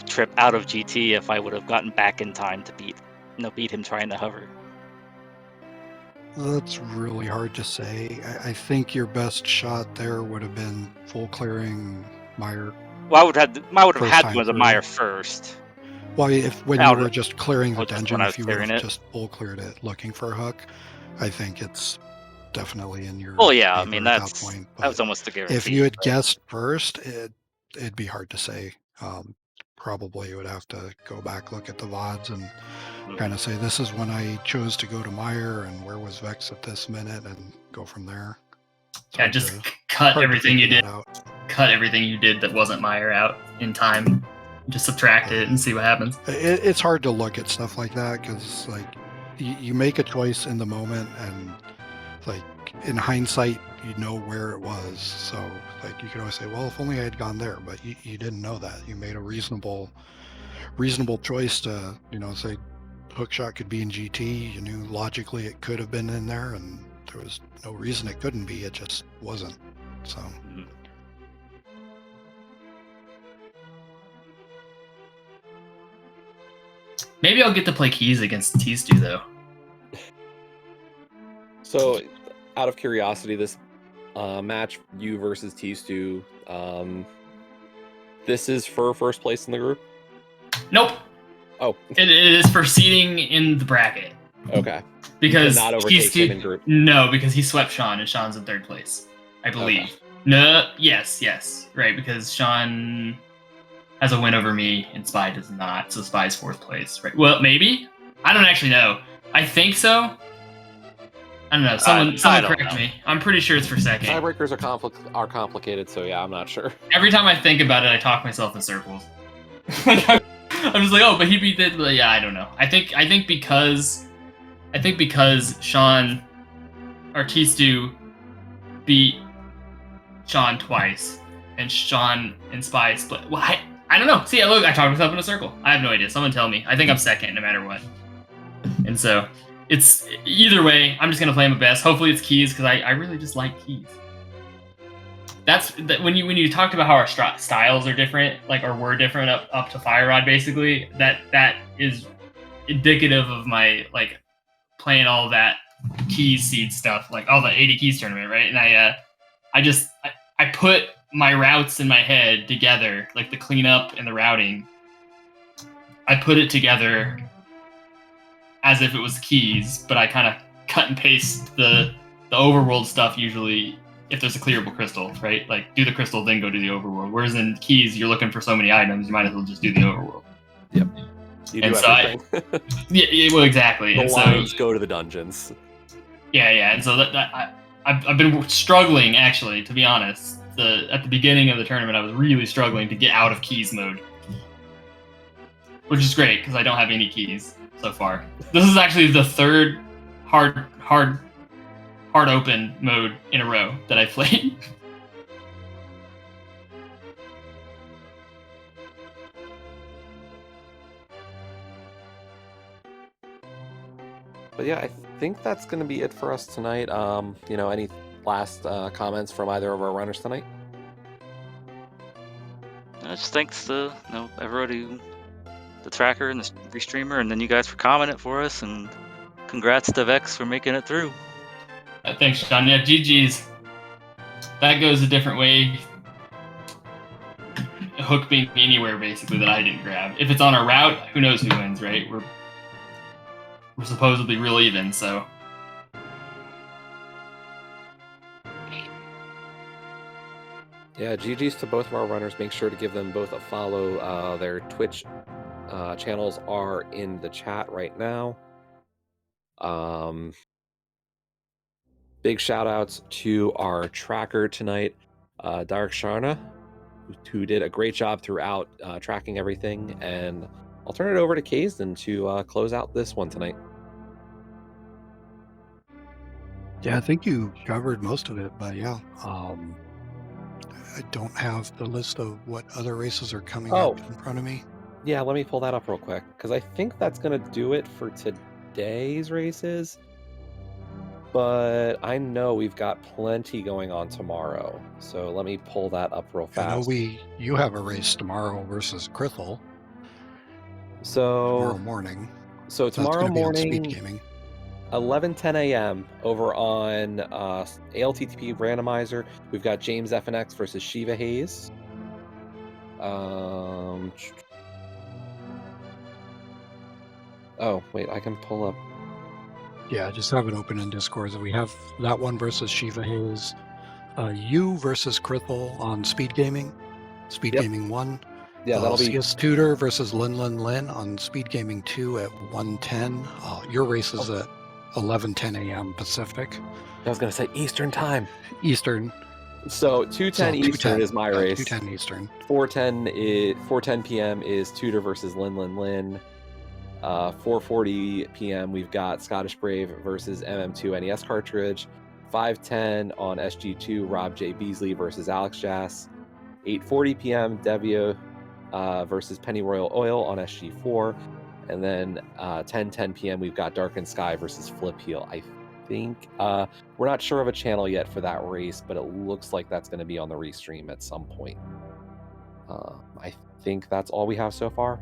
trip out of GT, if I would have gotten back in time to beat him trying to hover. That's really hard to say. I think your best shot there would have been full clearing Meyer. Well, I would have had to go to Meyer first. Well, when you were just clearing the dungeon, if you would have just full cleared it looking for a hook, I think it's definitely in your. Well, yeah, I mean that was almost a guarantee. If you had guessed first, it'd be hard to say. Probably you would have to go back, look at the VODs, and kind of say, this is when I chose to go to Meyer, and where was Vex at this minute, and go from there. Yeah, just cut everything you did. Cut everything you did that wasn't Meyer out in time. Just subtract it and see what happens. It's hard to look at stuff like that because, like, you make a choice in the moment, and like in hindsight, you know where it was. So like you can always say, well, if only I had gone there, but you didn't know that. You made a reasonable choice to, say hookshot could be in GT. You knew logically it could have been in there, and there was no reason it couldn't be. It just wasn't. So. Maybe I'll get to play keys against T-Stu, though. So, out of curiosity, this match, you versus T-Stu, this is for first place in the group? Nope. Oh. It is for seeding in the bracket. Okay. Because not overtake him in group. No, because he swept Sean, and Sean's in third place, I believe. Okay. No, yes, right, because Sean has a win over me, and Spy does not, so Spy's fourth place, right? Well, maybe? I don't actually know. I think so. I don't know. Someone correct me. I'm pretty sure it's for second. Tiebreakers are complicated, so yeah, I'm not sure. Every time I think about it, I talk myself in circles. I'm just like, oh, but he beat it. But yeah, I don't know. I think because Sean or T-Stu beat Sean twice, and Sean and Spy split. Well, I don't know. See, look, I talked myself in a circle. I have no idea. Someone tell me. I think I'm second no matter what. And so it's either way. I'm just gonna play my best. Hopefully it's keys, because I really just like keys. That's when you talked about how our styles are different, like, or were different up to Fire Rod, basically. That is indicative of my like playing all that keys seed stuff, like all the 80 keys tournament, right? And I put my routes in my head together, like the cleanup and the routing. I put it together as if it was keys, but I kind of cut and paste the overworld stuff usually if there's a clearable crystal, right? Like, do the crystal, then go to the overworld. Whereas in keys, you're looking for so many items, you might as well just do the overworld. Yep. You do everything. Yeah, well, exactly. The lines go to the dungeons. Yeah, and so I've been struggling, actually, to be honest. At the beginning of the tournament, I was really struggling to get out of keys mode, which is great because I don't have any keys so far. This is actually the third hard open mode in a row that I played. But yeah, I think that's going to be it for us tonight. Any last comments from either of our runners tonight? Just thanks to everybody, the tracker and the restreamer, and then you guys for commenting for us, and congrats to Vex for making it through. Thanks, Sean. Yeah, GG's. That goes a different way. A hook being anywhere basically that I didn't grab. If it's on a route, who knows who wins, right? We're supposedly real even, so. Yeah, GG's to both of our runners. Make sure to give them both a follow. Their Twitch channels are in the chat right now. Big shout outs to our tracker tonight, Dark Sharna, who did a great job throughout tracking everything. And I'll turn it over to Kazden to close out this one tonight. Yeah, I think you covered most of it, but yeah. I don't have the list of what other races are coming up in front of me. Yeah, let me pull that up real quick, because I think that's going to do it for today's races. But I know we've got plenty going on tomorrow, so let me pull that up real fast. I know you have a race tomorrow versus Crithel. So tomorrow morning. So tomorrow morning, SpeedGaming. 11:10 a.m. over on ALTTP Randomizer. We've got James FNX versus Shiva Hayes. Oh wait, I can pull up. Yeah, I just have it open in Discord. So we have that one versus Shiva Hayes. You versus Crithel on SpeedGaming. SpeedGaming 1. Yeah, that'll be CS Tudor versus Lin on SpeedGaming 2 at 1:10. Your race is at 11:10 a.m. Pacific. I was going to say Eastern time. Eastern. So 2:10 Eastern is my race. 2:10 Eastern. 4:10 p.m. is Tudor versus Lin. 4:40 p.m. we've got Scottish Brave versus MM2 NES cartridge. 5:10 on SG2 Rob J. Beasley versus Alex Jass. 8:40 p.m. Devio versus Pennyroyal Oil on SG4. And then 10:10 p.m. we've got Dark and Sky versus Flip Heel. I think we're not sure of a channel yet for that race, but it looks like that's going to be on the restream at some point. I think that's all we have so far.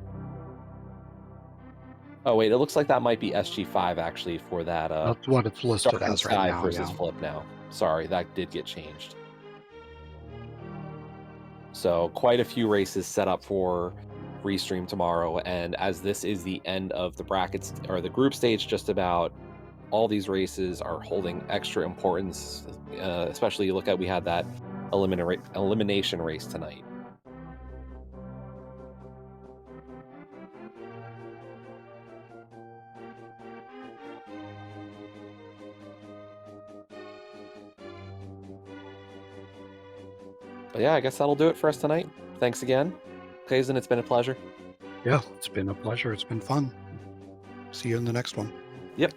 Oh wait, it looks like that might be SG5 actually for that. That's what it's listed Dark and as Sky right now. versus Yeah. Flip now. Sorry, that did get changed. So quite a few races set up for restream tomorrow, and as this is the end of the brackets or the group stage, just about all these races are holding extra importance. Especially you look at, we had that elimination race tonight. But yeah, I guess that'll do it for us tonight. Thanks again, Kaizen. It's been a pleasure. Yeah, it's been a pleasure. It's been fun. See you in the next one. Yep.